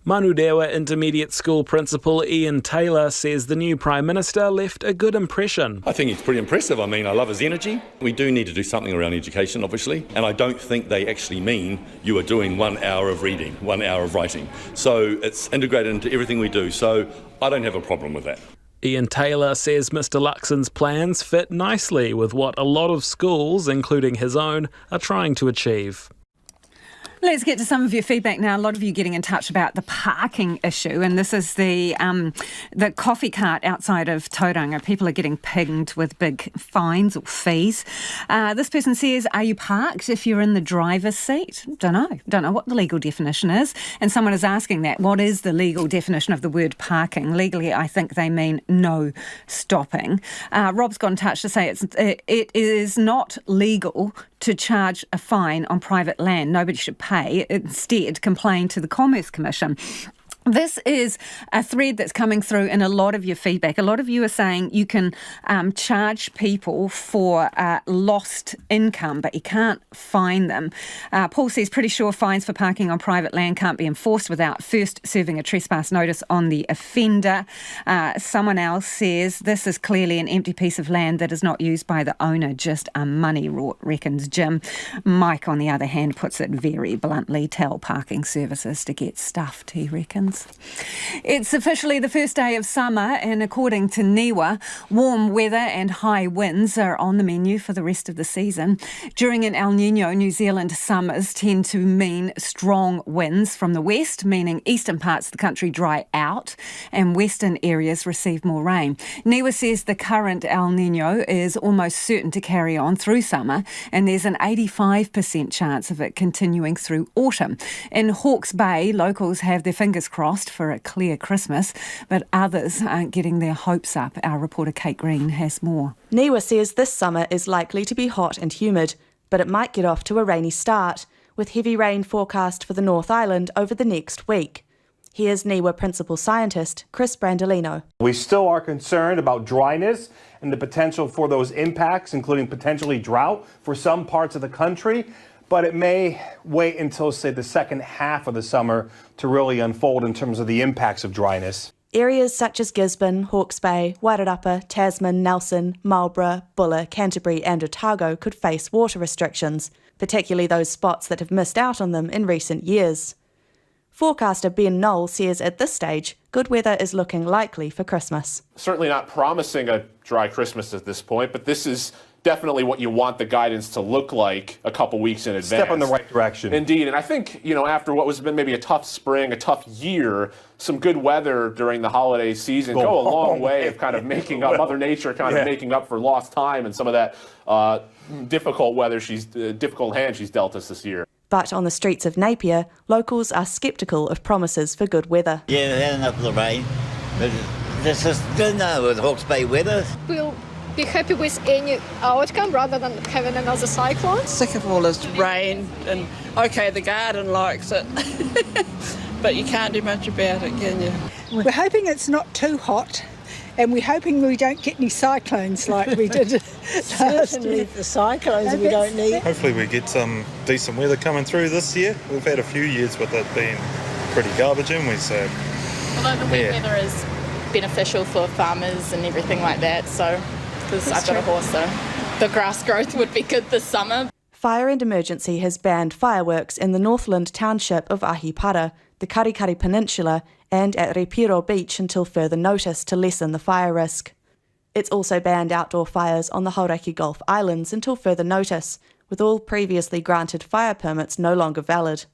Manurewa Intermediate School Principal Ian Taylor says the new Prime Minister left a good impression. I think it's pretty impressive. I mean, I love his energy. We do need to do something around education, obviously, and I don't think they actually mean you are doing 1 hour of reading, 1 hour of writing. So it's integrated into everything we do, so I don't have a problem with that. Ian Taylor says Mr Luxon's plans fit nicely with what a lot of schools, including his own, are trying to achieve. Let's get to some of your feedback now. A lot of you getting in touch about the parking issue, and this is the coffee cart outside of Tauranga. People are getting pinged with big fines or fees. This person says, are you parked if you're in the driver's seat? Don't know what the legal definition is. And someone is asking that. What is the legal definition of the word parking? Legally, I think they mean no stopping. Rob's got in touch to say it is not legal to charge a fine on private land. Nobody should pay. Instead, complain to the Commerce Commission. This is a thread that's coming through in a lot of your feedback. A lot of you are saying you can charge people for lost income, but you can't fine them. Paul says pretty sure fines for parking on private land can't be enforced without first serving a trespass notice on the offender. Someone else says this is clearly an empty piece of land that is not used by the owner, just a money rot, reckons Jim. Mike, on the other hand, puts it very bluntly, tell parking services to get stuffed, he reckons. Wales. It's officially the first day of summer, and according to NIWA, warm weather and high winds are on the menu for the rest of the season. During an El Niño, New Zealand summers tend to mean strong winds from the west, meaning eastern parts of the country dry out and western areas receive more rain. NIWA says the current El Niño is almost certain to carry on through summer, and there's an 85% chance of it continuing through autumn. In Hawke's Bay, locals have their fingers crossed for a clear Christmas, but others aren't getting their hopes up. Our reporter Kate Green has more. NIWA says this summer is likely to be hot and humid, but it might get off to a rainy start, with heavy rain forecast for the North Island over the next week. Here's NIWA Principal Scientist Chris Brandolino. We still are concerned about dryness and the potential for those impacts, including potentially drought for some parts of the country, but it may wait until, say, the second half of the summer to really unfold in terms of the impacts of dryness. Areas such as Gisborne, Hawke's Bay, Wairarapa, Tasman, Nelson, Marlborough, Buller, Canterbury and Otago could face water restrictions, particularly those spots that have missed out on them in recent years. Forecaster Ben Knoll says at this stage, good weather is looking likely for Christmas. Certainly not promising a dry Christmas at this point, but this is definitely what you want the guidance to look like a couple weeks in advance. Step in the right direction. Indeed, and I think, after what was been maybe a tough spring, a tough year, some good weather during the holiday season go a long way of kind of making up, Mother Nature kind of making up for lost time and some of that difficult weather difficult hand she's dealt us this year. But on the streets of Napier, locals are sceptical of promises for good weather. Yeah, we've had enough of the rain, but this is good now with Hawke's Bay weather. We'll be happy with any outcome rather than having another cyclone. Sick of all this rain, and okay, the garden likes it, but you can't do much about it, can you? We're hoping it's not too hot, and we're hoping we don't get any cyclones like we did last year. The cyclones we don't need. Hopefully we get some decent weather coming through this year. We've had a few years with it being pretty garbage, haven't we? So, although the wet weather is beneficial for farmers and everything like that, so because I've got a horse, so the grass growth would be good this summer. Fire and Emergency has banned fireworks in the Northland township of Ahipara, the Karikari Peninsula and at Repiro Beach until further notice to lessen the fire risk. It's also banned outdoor fires on the Hauraki Gulf Islands until further notice, with all previously granted fire permits no longer valid.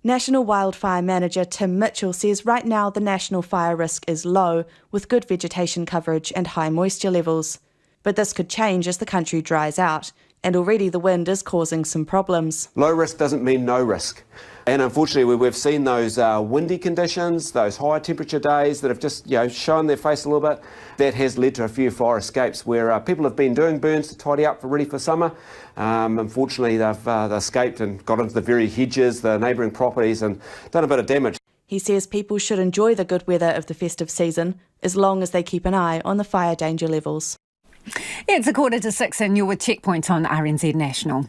National Wildfire Manager Tim Mitchell says right now the national fire risk is low, with good vegetation coverage and high moisture levels. But this could change as the country dries out, and already the wind is causing some problems. Low risk doesn't mean no risk. And unfortunately, we've seen those windy conditions, those higher temperature days that have just shown their face a little bit. That has led to a few fire escapes where people have been doing burns to tidy up ready for summer. Unfortunately, they've escaped and got into the very hedges, the neighbouring properties, and done a bit of damage. He says people should enjoy the good weather of the festive season as long as they keep an eye on the fire danger levels. It's 6:45 and you're with Checkpoint on RNZ National.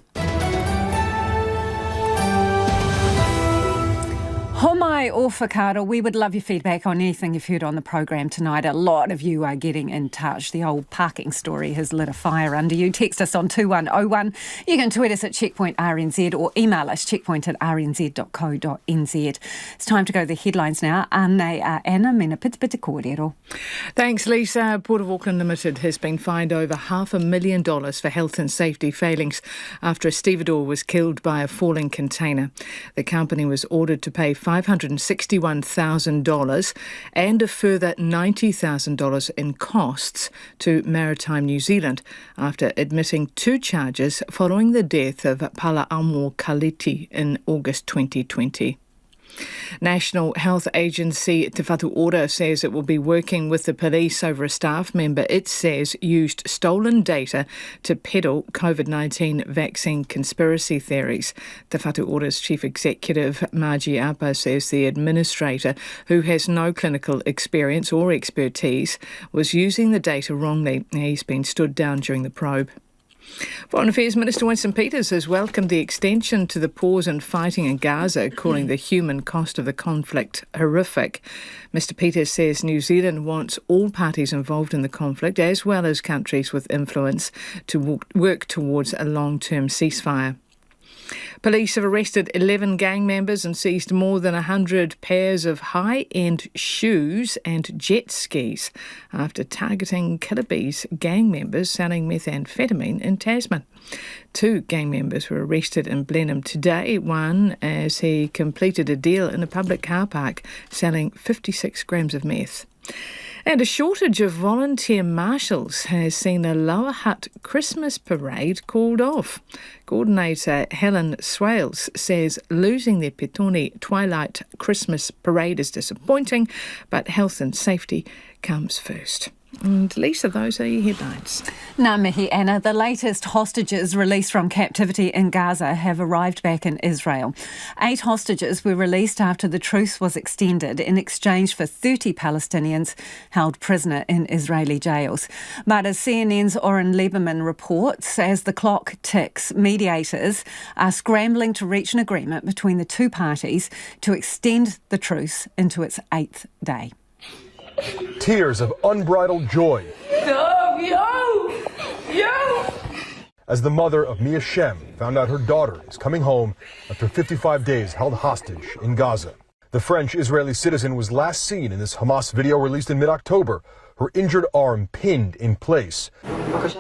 Homai or whakaaro, we would love your feedback on anything you've heard on the program tonight. A lot of you are getting in touch. The old parking story has lit a fire under you. Text us on 2101. You can tweet us at Checkpoint RNZ or email us checkpoint@rnz.co.nz. It's time to go to the headlines now. Anna mena pitipiti kōrero. Thanks, Lisa. Port of Auckland Limited has been fined over $500,000 for health and safety failings after a stevedore was killed by a falling container. The company was ordered to pay $561,000 and a further $90,000 in costs to Maritime New Zealand after admitting 2 charges following the death of Pala'amo Kaliti in August 2020. National Health Agency Te Whatu Ora says it will be working with the police over a staff member it says used stolen data to peddle COVID-19 vaccine conspiracy theories. Te Whatu Ora's Chief Executive Margie Apa says the administrator, who has no clinical experience or expertise, was using the data wrongly. He's been stood down during the probe. Foreign Affairs Minister Winston Peters has welcomed the extension to the pause in fighting in Gaza, calling the human cost of the conflict horrific. Mr Peters says New Zealand wants all parties involved in the conflict, as well as countries with influence, to work towards a long-term ceasefire. Police have arrested 11 gang members and seized more than 100 pairs of high-end shoes and jet skis after targeting Killabee's gang members selling methamphetamine in Tasman. 2 gang members were arrested in Blenheim today, one as he completed a deal in a public car park selling 56 grams of meth. And a shortage of volunteer marshals has seen a Lower Hutt Christmas parade called off. Coordinator Helen Swales says losing their Petone Twilight Christmas parade is disappointing, but health and safety comes first. And Lisa, those are your headlines. Ngā mihi, Anna. The latest hostages released from captivity in Gaza have arrived back in Israel. 8 hostages were released after the truce was extended in exchange for 30 Palestinians held prisoner in Israeli jails. But as CNN's Oren Lieberman reports, as the clock ticks, mediators are scrambling to reach an agreement between the 2 parties to extend the truce into its 8th day. Tears of unbridled joy as the mother of Mia Shem found out her daughter is coming home after 55 days held hostage in Gaza. The French-Israeli citizen was last seen in this Hamas video released in mid-October, her injured arm pinned in place.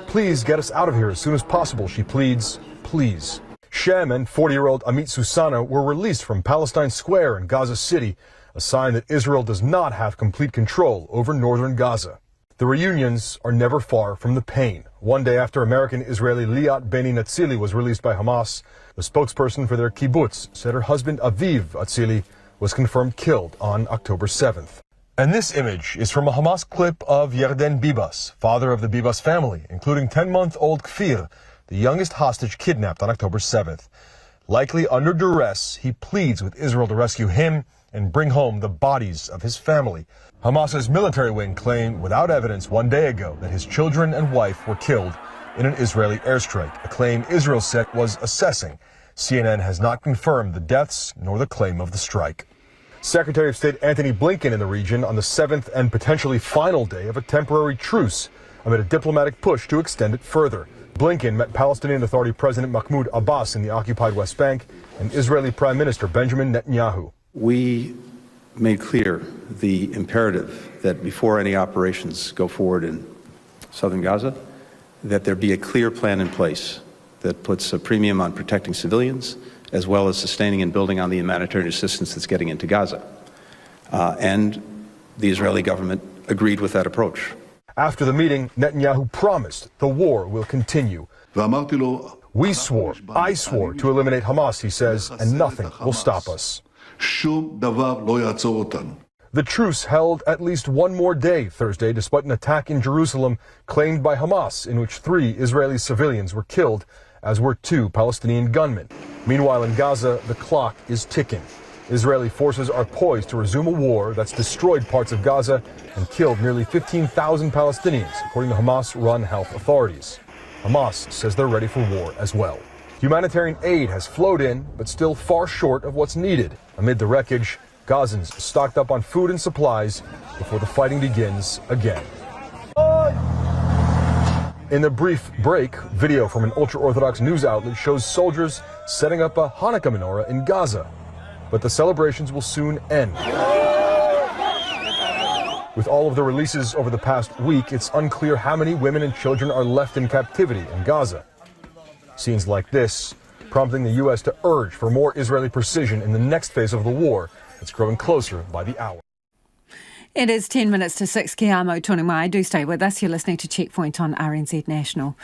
"Please get us out of here as soon as possible," she pleads. Please. Shem and 40-year-old Amit Susana were released from Palestine Square in Gaza City, a sign that Israel does not have complete control over northern Gaza. The reunions are never far from the pain. One day after American-Israeli Liat Beni Natzili was released by Hamas, the spokesperson for their kibbutz said her husband Aviv Atzili was confirmed killed on October 7th. And this image is from a Hamas clip of Yerden Bibas, father of the Bibas family, including 10-month-old Kfir, the youngest hostage kidnapped on October 7th. Likely under duress, he pleads with Israel to rescue him and bring home the bodies of his family. Hamas's military wing claimed without evidence one day ago that his children and wife were killed in an Israeli airstrike, a claim Israel said was assessing. CNN has not confirmed the deaths nor the claim of the strike. Secretary of State Antony Blinken in the region on the 7th and potentially final day of a temporary truce amid a diplomatic push to extend it further. Blinken met Palestinian Authority President Mahmoud Abbas in the occupied West Bank and Israeli Prime Minister Benjamin Netanyahu. We made clear the imperative that before any operations go forward in southern Gaza, that there be a clear plan in place that puts a premium on protecting civilians as well as sustaining and building on the humanitarian assistance that's getting into Gaza. And the Israeli government agreed with that approach. After the meeting, Netanyahu promised the war will continue. I swore to eliminate Hamas, he says, and nothing will stop us. The truce held at least one more day Thursday, despite an attack in Jerusalem claimed by Hamas, in which 3 Israeli civilians were killed, as were 2 Palestinian gunmen. Meanwhile, in Gaza, the clock is ticking. Israeli forces are poised to resume a war that's destroyed parts of Gaza and killed nearly 15,000 Palestinians, according to Hamas-run health authorities. Hamas says they're ready for war as well. Humanitarian aid has flowed in, but still far short of what's needed. Amid the wreckage, Gazans stocked up on food and supplies before the fighting begins again. In the brief break, video from an ultra-Orthodox news outlet shows soldiers setting up a Hanukkah menorah in Gaza. But the celebrations will soon end. With all of the releases over the past week, it's unclear how many women and children are left in captivity in Gaza. Scenes like this prompting the U.S. to urge for more Israeli precision in the next phase of the war that's growing closer by the hour. It is 10 minutes to 6. Ki amo tonu mai. Do stay with us. You're listening to Checkpoint on RNZ National.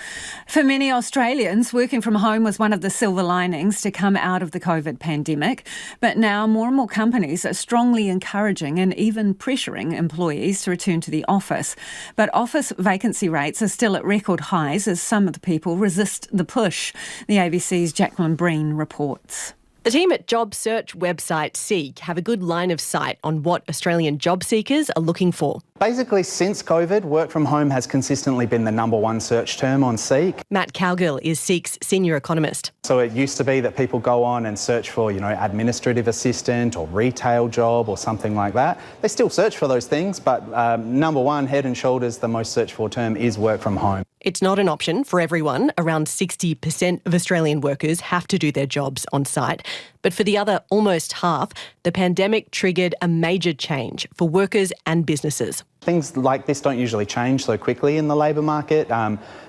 For many Australians, working from home was one of the silver linings to come out of the COVID pandemic. But now more and more companies are strongly encouraging and even pressuring employees to return to the office. But office vacancy rates are still at record highs as some of the people resist the push. The ABC's Jacqueline Breen reports. The team at job search website Seek have a good line of sight on what Australian job seekers are looking for. Basically, since COVID, work from home has consistently been the #1 search term on Seek. Matt Cowgill is Seek's senior economist. So it used to be that people go on and search for, administrative assistant or retail job or something like that. They still search for those things, but #1, head and shoulders, the most searched for term is work from home. It's not an option for everyone. Around 60% of Australian workers have to do their jobs on site. But for the other almost half, the pandemic triggered a major change for workers and businesses. Things like this don't usually change so quickly in the labour market.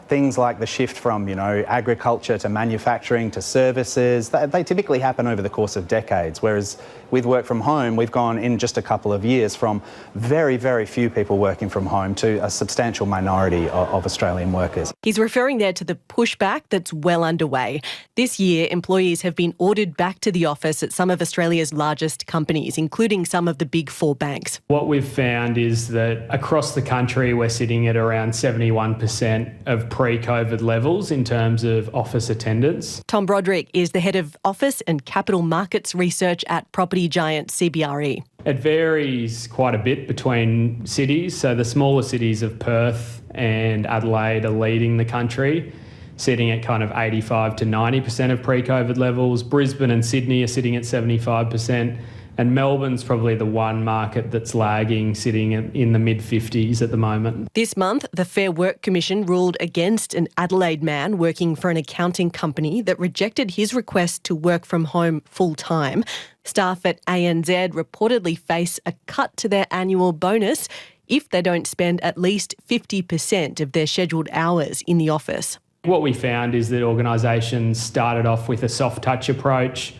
Things like the shift from, agriculture to manufacturing to services, they typically happen over the course of decades, whereas with work from home, we've gone in just a couple of years from very, very few people working from home to a substantial minority of Australian workers. He's referring there to the pushback that's well underway. This year, employees have been ordered back to the office at some of Australia's largest companies, including some of the big four banks. What we've found is that across the country, we're sitting at around 71% of pre-COVID levels in terms of office attendance. Tom Broderick is the head of office and capital markets research at property giant CBRE. It varies quite a bit between cities. So the smaller cities of Perth and Adelaide are leading the country, sitting at kind of 85 to 90% of pre-COVID levels. Brisbane and Sydney are sitting at 75%. And Melbourne's probably the one market that's lagging, sitting in the mid-50s at the moment. This month, the Fair Work Commission ruled against an Adelaide man working for an accounting company that rejected his request to work from home full-time. Staff at ANZ reportedly face a cut to their annual bonus if they don't spend at least 50% of their scheduled hours in the office. What we found is that organisations started off with a soft-touch approach.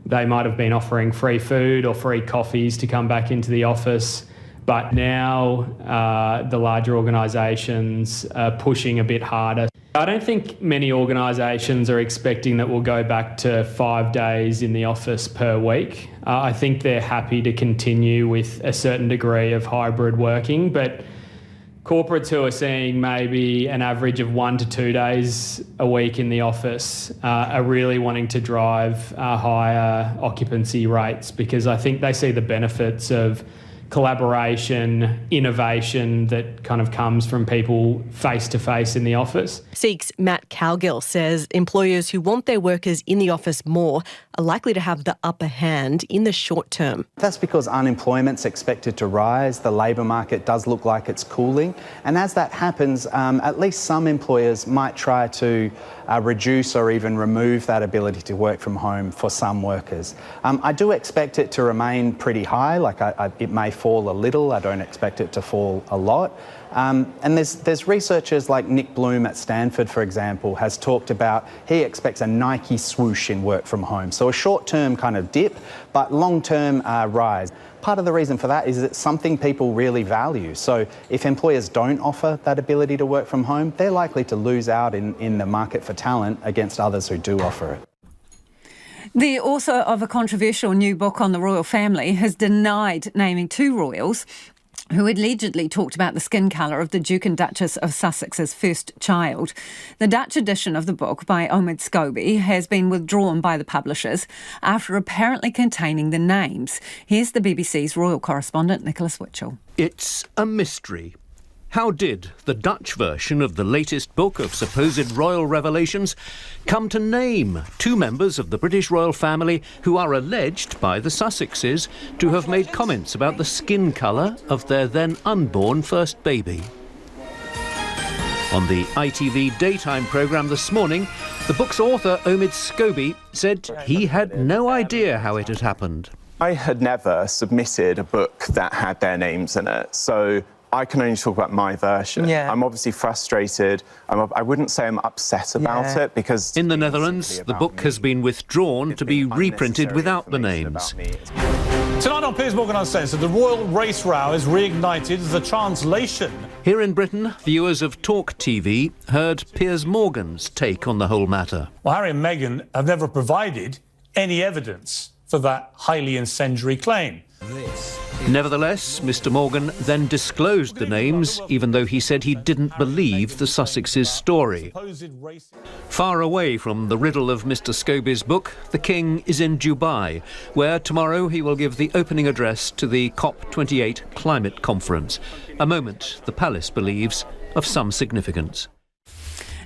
They might have been offering free food or free coffees to come back into the office, but now the larger organisations are pushing a bit harder. I don't think many organisations are expecting that we'll go back to 5 days in the office per week. I think they're happy to continue with a certain degree of hybrid working, but corporates who are seeing maybe an average of 1 to 2 days a week in the office are really wanting to drive higher occupancy rates, because I think they see the benefits of collaboration, innovation that kind of comes from people face-to-face in the office. SEEK's Matt Cowgill says employers who want their workers in the office more are likely to have the upper hand in the short term. That's because unemployment's expected to rise, the labour market does look like it's cooling, and as that happens, at least some employers might try to reduce or even remove that ability to work from home for some workers. I do expect it to remain pretty high, it may fall a little, I don't expect it to fall a lot. And there's researchers like Nick Bloom at Stanford, for example, has talked about he expects a Nike swoosh in work from home. So a short-term kind of dip, but long-term rise. Part of the reason for that is it's something people really value. So if employers don't offer that ability to work from home, they're likely to lose out in the market for talent against others who do offer it. The author of a controversial new book on the royal family has denied naming two royals who allegedly talked about the skin colour of the Duke and Duchess of Sussex's first child. The Dutch edition of the book by Omid Scobie has been withdrawn by the publishers after apparently containing the names. Here's the BBC's royal correspondent, Nicholas Witchell. It's a mystery. How did the Dutch version of the latest book of supposed royal revelations come to name two members of the British royal family who are alleged by the Sussexes to have made comments about the skin colour of their then unborn first baby? On the ITV daytime programme this morning, the book's author, Omid Scobie, said he had no idea how it had happened. I had never submitted a book that had their names in it, so I can only talk about my version. Yeah. I'm obviously frustrated. I wouldn't say I'm upset about it, because in the Netherlands, the book has been withdrawn to be reprinted without the names. Tonight on Piers Morgan Uncensored, the royal race row is reignited as the translation. Here in Britain, viewers of Talk TV heard Piers Morgan's take on the whole matter. Well, Harry and Meghan have never provided any evidence for that highly incendiary claim. Nevertheless, Mr Morgan then disclosed the names, even though he said he didn't believe the Sussexes' story. Far away from the riddle of Mr Scobie's book, the King is in Dubai, where tomorrow he will give the opening address to the COP28 climate conference, a moment the palace believes of some significance.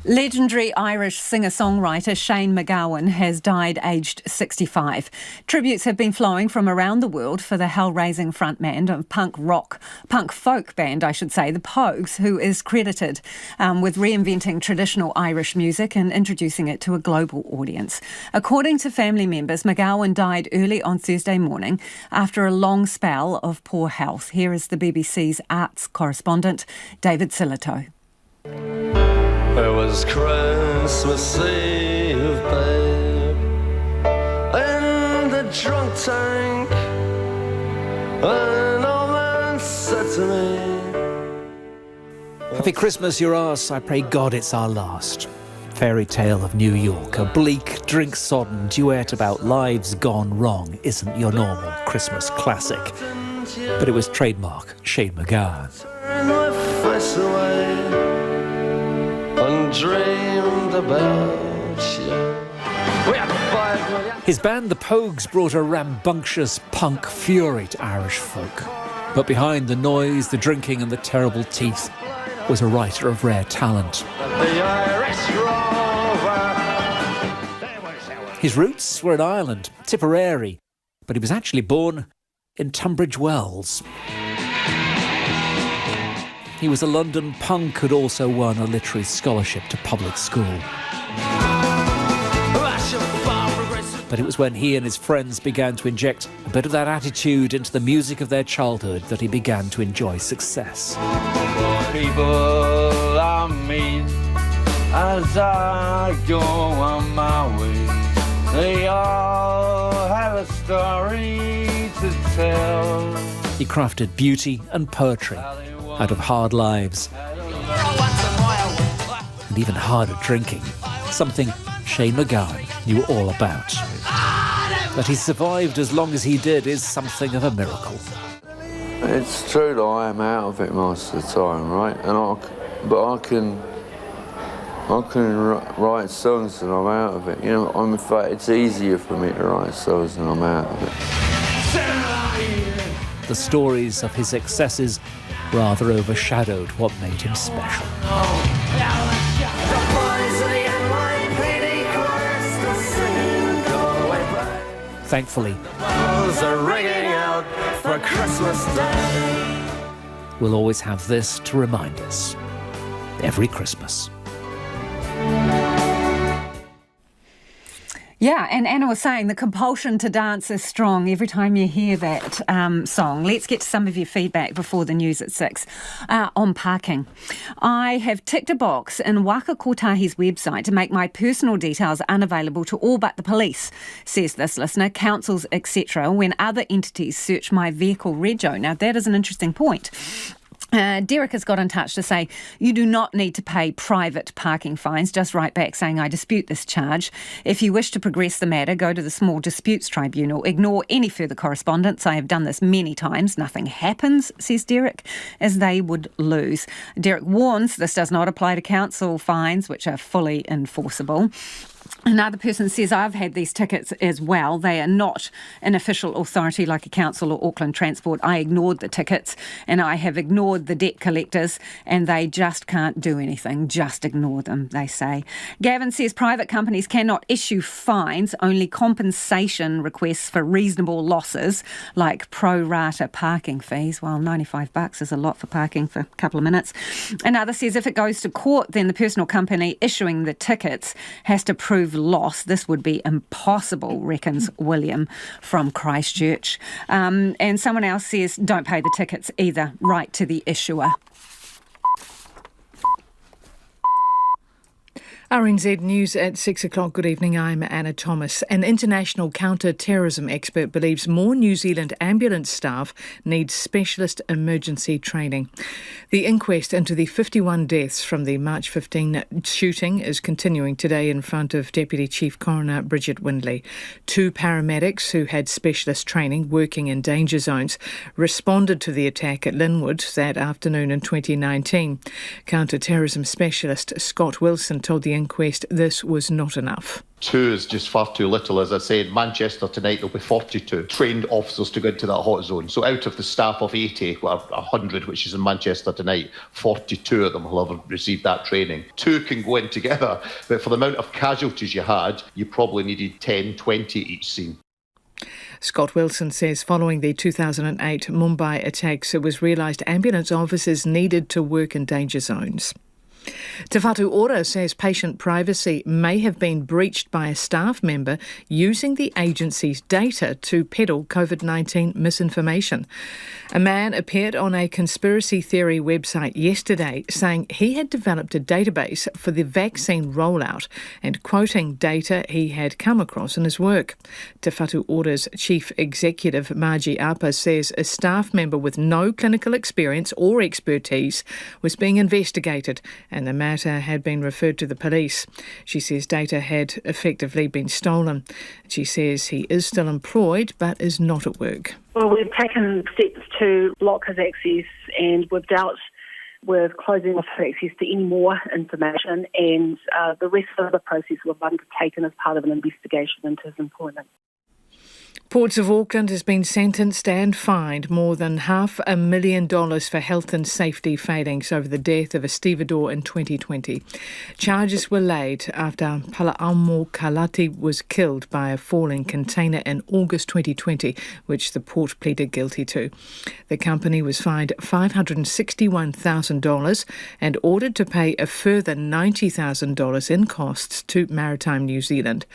Legendary Irish singer-songwriter Shane MacGowan has died aged 65. Tributes have been flowing from around the world for the hell-raising frontman of punk folk band, the Pogues, who is credited with reinventing traditional Irish music and introducing it to a global audience. According to family members, MacGowan died early on Thursday morning after a long spell of poor health. Here is the BBC's arts correspondent, David Silito. It was Christmas Eve, babe, in the drunk tank. An old man said to me, Happy Christmas, your arse. I pray God it's our last. Fairy tale of New York, a bleak, drink-sodden duet about lives gone wrong isn't your normal Christmas classic. But it was trademark Shane MacGowan. turn my face away and dreamed about you. His band, the Pogues, brought a rambunctious punk fury to Irish folk. But behind the noise, the drinking and the terrible teeth was a writer of rare talent. His roots were in Ireland, Tipperary, but he was actually born in Tunbridge Wells. He was a London punk who'd also won a literary scholarship to public school. But it was when he and his friends began to inject a bit of that attitude into the music of their childhood that he began to enjoy success. People I meet as I go on my way, they all have a story to tell. He crafted beauty and poetry out of hard lives and even harder drinking, something Shane MacGowan knew all about. That he survived as long as he did is something of a miracle. It's true that I am out of it most of the time, right? But I can write songs and I'm out of it. You know, in fact, it's easier for me to write songs and I'm out of it. The stories of his excesses rather overshadowed what made him special. Thankfully, we'll always have this to remind us every Christmas. Yeah, and Anna was saying the compulsion to dance is strong every time you hear that song. Let's get to some of your feedback before the news at 6 on parking. I have ticked a box in Waka Kotahi's website to make my personal details unavailable to all but the police, says this listener, councils, etc., when other entities search my vehicle rego. Now, that is an interesting point. Derek has got in touch to say, you do not need to pay private parking fines. Just write back saying, I dispute this charge. If you wish to progress the matter, go to the Small Disputes Tribunal. Ignore any further correspondence. I have done this many times. Nothing happens, says Derek, as they would lose. Derek warns this does not apply to council fines, which are fully enforceable. Another person says, I've had these tickets as well. They are not an official authority like a council or Auckland Transport. I ignored the tickets and I have ignored the debt collectors and they just can't do anything. Just ignore them, they say. Gavin says private companies cannot issue fines, only compensation requests for reasonable losses like pro rata parking fees. Well, $95 is a lot for parking for a couple of minutes. Another says if it goes to court, then the personal company issuing the tickets has to prove loss. This would be impossible, reckons William from Christchurch. And someone else says, don't pay the tickets either, write to the issuer. RNZ News at 6 o'clock. Good evening, I'm Anna Thomas. An international counter-terrorism expert believes more New Zealand ambulance staff need specialist emergency training. The inquest into the 51 deaths from the March 15 shooting is continuing today in front of Deputy Chief Coroner Bridget Windley. 2 paramedics who had specialist training working in danger zones responded to the attack at Linwood that afternoon in 2019. Counter-terrorism specialist Scott Wilson told the inquest this was not enough. 2 is just far too little. As I said, Manchester tonight there'll be 42 trained officers to go into that hot zone. So out of the staff of 80, well, 100, which is in Manchester tonight, 42 of them will have received that training. 2 can go in together, but for the amount of casualties you had, you probably needed 10, 20 each scene. Scott Wilson says following the 2008 Mumbai attacks, it was realised ambulance officers needed to work in danger zones. Te Whatu Ora says patient privacy may have been breached by a staff member using the agency's data to peddle COVID-19 misinformation. A man appeared on a conspiracy theory website yesterday saying he had developed a database for the vaccine rollout and quoting data he had come across in his work. Te Whatu Ora's chief executive, Margie Apa, says a staff member with no clinical experience or expertise was being investigated and the matter had been referred to the police. She says data had effectively been stolen. She says he is still employed but is not at work. Well, we've taken steps to block his access and we've dealt with closing off his access to any more information and the rest of the process we've undertaken as part of an investigation into his employment. Ports of Auckland has been sentenced and fined more than $500,000 for health and safety failings over the death of a stevedore in 2020. Charges were laid after Pala'aumo Kalati was killed by a falling container in August 2020, which the port pleaded guilty to. The company was fined $561,000 and ordered to pay a further $90,000 in costs to Maritime New Zealand.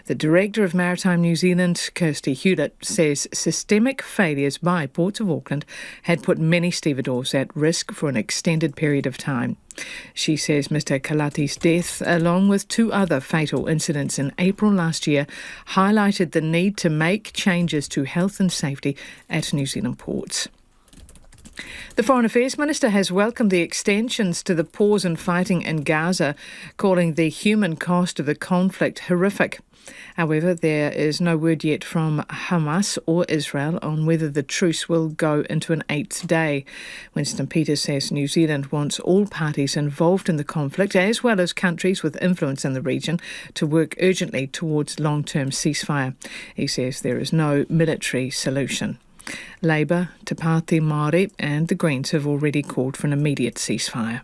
The Director of Maritime New Zealand, Kirsty Hewlett, says systemic failures by Ports of Auckland had put many stevedores at risk for an extended period of time. She says Mr Kalati's death, along with 2 other fatal incidents in April last year, highlighted the need to make changes to health and safety at New Zealand ports. The Foreign Affairs Minister has welcomed the extensions to the pause in fighting in Gaza, calling the human cost of the conflict horrific. However, there is no word yet from Hamas or Israel on whether the truce will go into an 8th day. Winston Peters says New Zealand wants all parties involved in the conflict, as well as countries with influence in the region, to work urgently towards long-term ceasefire. He says there is no military solution. Labour, Te Pāti Māori and the Greens have already called for an immediate ceasefire.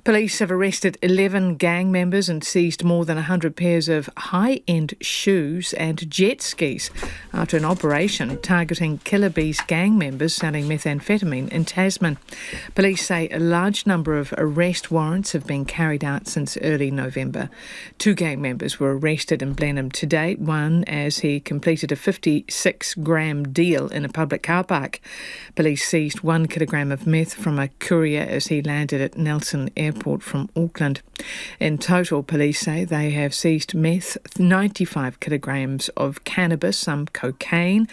Police have arrested 11 gang members and seized more than 100 pairs of high-end shoes and jet skis after an operation targeting Killer Bees gang members selling methamphetamine in Tasman. Police say a large number of arrest warrants have been carried out since early November. 2 gang members were arrested in Blenheim today, one as he completed a 56-gram deal in a public car park. Police seized 1 kilogram of meth from a courier as he landed at Nelson Airport from Auckland. In total, police say they have seized meth, 95 kilograms of cannabis, some cocaine,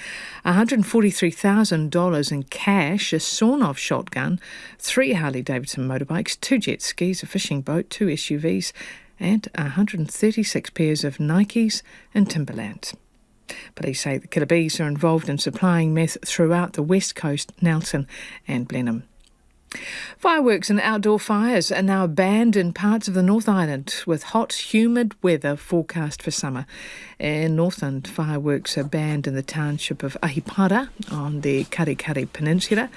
$143,000 in cash, a sawn-off shotgun, 3 Harley-Davidson motorbikes, 2 jet skis, a fishing boat, 2 SUVs, and 136 pairs of Nikes and Timberlands. Police say the Killer Bees are involved in supplying meth throughout the West Coast, Nelson and Blenheim. Fireworks and outdoor fires are now banned in parts of the North Island, with hot, humid weather forecast for summer. In Northland, fireworks are banned in the township of Ahipara on the Karikari Peninsula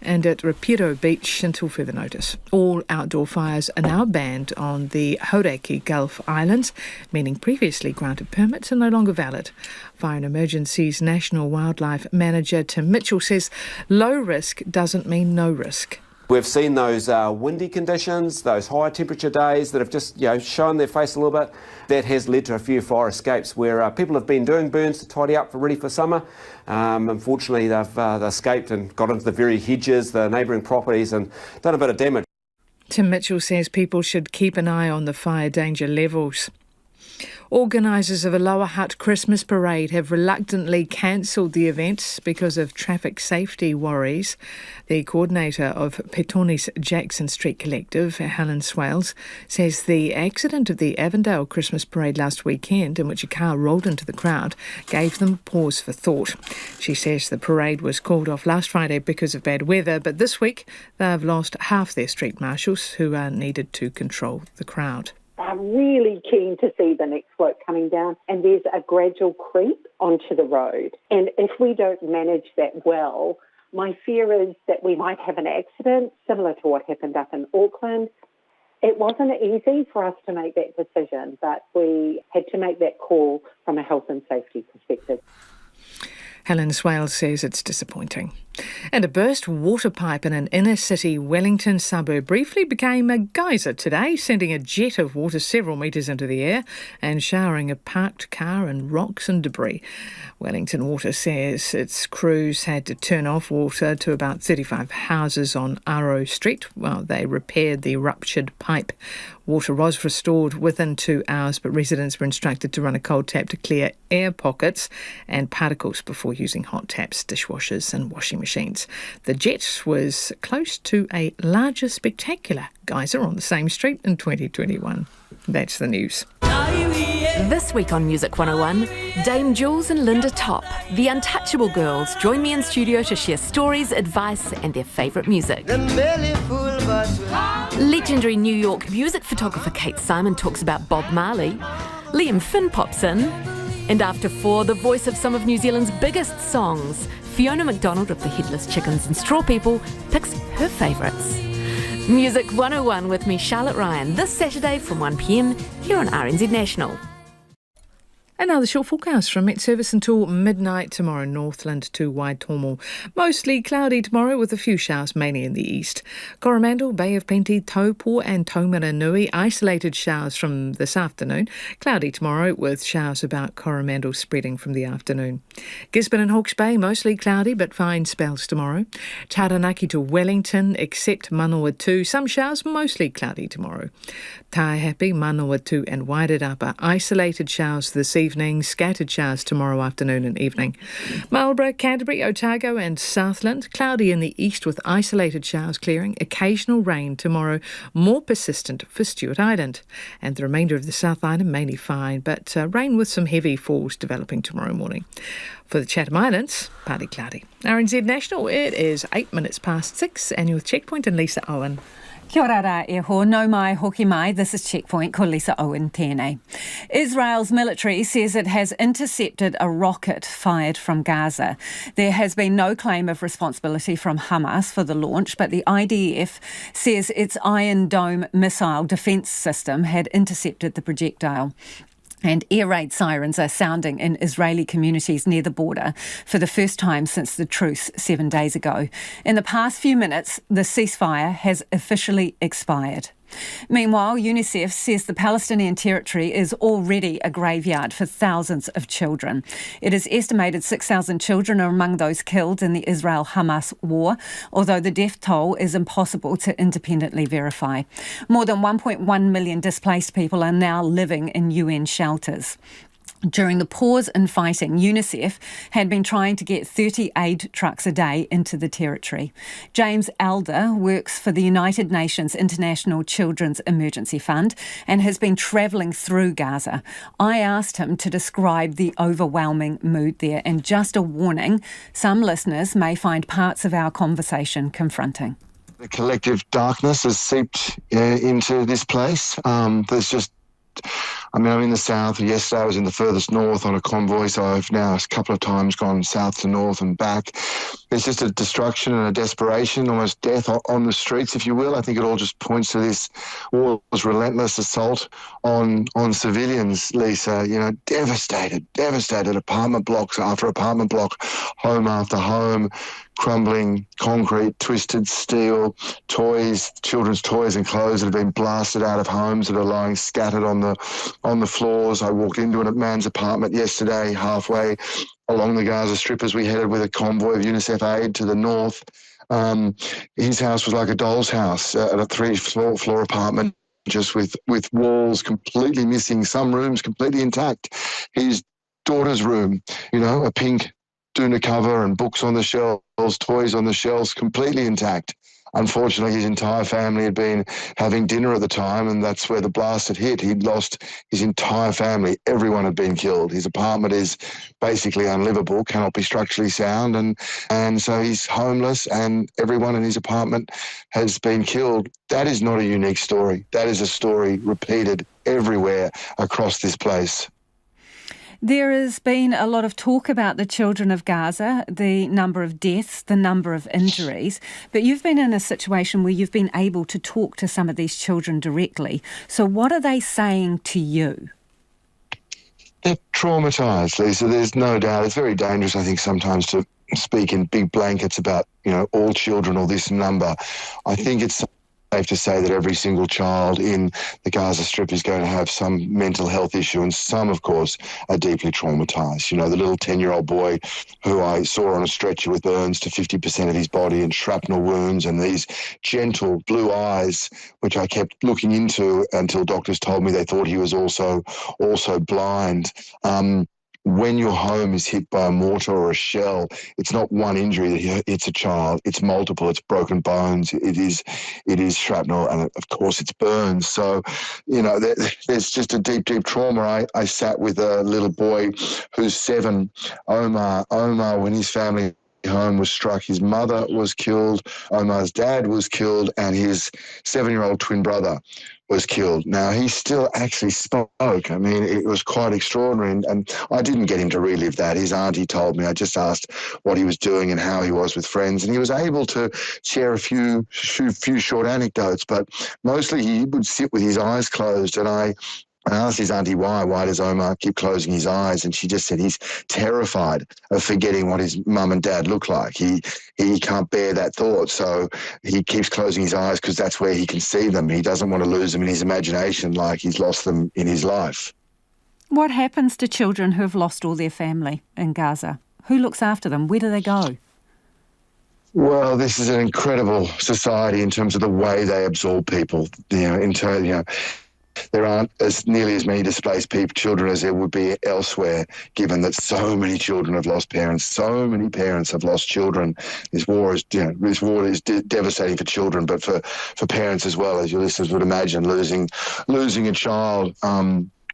and at Rapiro Beach until further notice. All outdoor fires are now banned on the Hauraki Gulf Islands, meaning previously granted permits are no longer valid. Fire and Emergencies National Wildlife Manager Tim Mitchell says low risk doesn't mean no risk. We've seen those windy conditions, those high temperature days that have just shown their face a little bit. That has led to a few fire escapes where people have been doing burns to tidy up ready for summer. Unfortunately, they've escaped and got into the very hedges, the neighbouring properties, and done a bit of damage. Tim Mitchell says people should keep an eye on the fire danger levels. Organisers of a Lower Hutt Christmas parade have reluctantly cancelled the event because of traffic safety worries. The coordinator of Petoni's Jackson Street Collective, Helen Swales, says the accident of the Avondale Christmas parade last weekend, in which a car rolled into the crowd, gave them pause for thought. She says the parade was called off last Friday because of bad weather, but this week they've lost half their street marshals who are needed to control the crowd. really keen to see the next float coming down, and there's a gradual creep onto the road. And if we don't manage that well, my fear is that we might have an accident similar to what happened up in Auckland. It wasn't easy for us to make that decision, but we had to make that call from a health and safety perspective. Helen Swales says it's disappointing. And a burst water pipe in an inner-city Wellington suburb briefly became a geyser today, sending a jet of water several metres into the air and showering a parked car and rocks and debris. Wellington Water says its crews had to turn off water to about 35 houses on Aro Street while they repaired the ruptured pipe. Water was restored within 2 hours, but residents were instructed to run a cold tap to clear air pockets and particles before using hot taps, dishwashers and washing machines. The jet was close to a larger spectacular geyser on the same street in 2021. That's the news. This week on Music 101, Dame Jules and Linda Top, the Untouchable Girls, join me in studio to share stories, advice and their favourite music. Legendary New York music photographer Kate Simon talks about Bob Marley. Liam Finn pops in. And after 4, the voice of some of New Zealand's biggest songs, Fiona McDonald of the Headless Chickens and Straw People picks her favourites. Music 101 with me, Charlotte Ryan, this Saturday from 1 p.m. here on RNZ National. Another short forecast from Met Service until midnight tomorrow, Northland to Waitomo. Mostly cloudy tomorrow with a few showers, mainly in the east. Coromandel, Bay of Plenty, Taupo and Taumaranui, isolated showers from this afternoon. Cloudy tomorrow with showers about Coromandel spreading from the afternoon. Gisborne and Hawke's Bay, mostly cloudy but fine spells tomorrow. Taranaki to Wellington, except Manawatu, some showers, mostly cloudy tomorrow. Taihape, Manawatu and Wairarapa, isolated showers this evening, scattered showers tomorrow afternoon and evening. Marlborough, Canterbury, Otago and Southland, cloudy in the east with isolated showers clearing, occasional rain tomorrow, more persistent for Stewart Island. And the remainder of the South Island mainly fine, but rain with some heavy falls developing tomorrow morning. For the Chatham Islands, partly cloudy. RNZ National, it is 8 minutes past 6, and you're with Checkpoint and Lisa Owen. Kia ora rā e ho, no mai hoki mai, this is Checkpoint, ko Lisa Owen tēnei. Israel's military says it has intercepted a rocket fired from Gaza. There has been no claim of responsibility from Hamas for the launch, but the IDF says its Iron Dome missile defence system had intercepted the projectile. And air raid sirens are sounding in Israeli communities near the border for the first time since the truce 7 days ago. In the past few minutes, the ceasefire has officially expired. Meanwhile, UNICEF says the Palestinian territory is already a graveyard for thousands of children. It is estimated 6,000 children are among those killed in the Israel-Hamas war, although the death toll is impossible to independently verify. More than 1.1 million displaced people are now living in UN shelters. During the pause in fighting, UNICEF had been trying to get 30 aid trucks a day into the territory. James Elder works for the United Nations International Children's Emergency Fund and has been travelling through Gaza. I asked him to describe the overwhelming mood there, and just a warning, some listeners may find parts of our conversation confronting. The collective darkness has seeped into this place. There's just I'm in the south. Yesterday I was in the furthest north on a convoy, so I've now a couple of times gone south to north and back. There's just a destruction and a desperation, almost death on the streets, if you will. I think it all just points to this war's relentless assault on civilians, Lisa. Devastated apartment blocks after apartment block, home after home, crumbling concrete, twisted steel, toys, children's toys and clothes that have been blasted out of homes that are lying scattered on the floors. I walked into a man's apartment yesterday, halfway along the Gaza Strip as we headed with a convoy of UNICEF aid to the north. His house was like a doll's house, at a 3-floor apartment, just with walls completely missing, some rooms completely intact. His daughter's room, a pink doona cover and books on the shelves, toys on the shelves, completely intact. unfortunately, his entire family had been having dinner at the time, and that's where the blast had hit. He'd lost his entire family. Everyone had been killed. His apartment is basically unlivable, cannot be structurally sound, and so he's homeless, and everyone in his apartment has been killed. That is not a unique story. That is a story repeated everywhere across this place. There has been a lot of talk about the children of Gaza, the number of deaths, the number of injuries, but you've been in a situation where you've been able to talk to some of these children directly. So what are they saying to you? They're traumatised, Lisa. There's no doubt. It's very dangerous, I think, sometimes to speak in big blankets about, all children or this number. I think it's safe to say that every single child in the Gaza Strip is going to have some mental health issue, and some, of course, are deeply traumatised. The little 10-year-old boy who I saw on a stretcher with burns to 50% of his body and shrapnel wounds and these gentle blue eyes, which I kept looking into until doctors told me they thought he was also blind. When your home is hit by a mortar or a shell, it's not one injury that hits a child. It's multiple. It's broken bones. It is shrapnel, and of course it's burns. So, there's just a deep, deep trauma. I sat with a little boy who's 7, Omar, when his family home was struck. His mother was killed, Omar's dad was killed, and his 7-year-old twin brother was killed. Now, he still actually spoke. I mean, it was quite extraordinary, and I didn't get him to relive that. His auntie told me. I just asked what he was doing and how he was with friends, and he was able to share a few short anecdotes, but mostly he would sit with his eyes closed, and I asked his auntie why does Omar keep closing his eyes, and she just said he's terrified of forgetting what his mum and dad look like. He can't bear that thought, so he keeps closing his eyes because that's where he can see them. He doesn't want to lose them in his imagination like he's lost them in his life. What happens to children who have lost all their family in Gaza? Who looks after them? Where do they go? Well, this is an incredible society in terms of the way they absorb people. There aren't nearly as many displaced children as there would be elsewhere, given that so many children have lost parents. So many parents have lost children. This war is devastating for children, but for parents as well, as your listeners would imagine, losing a child.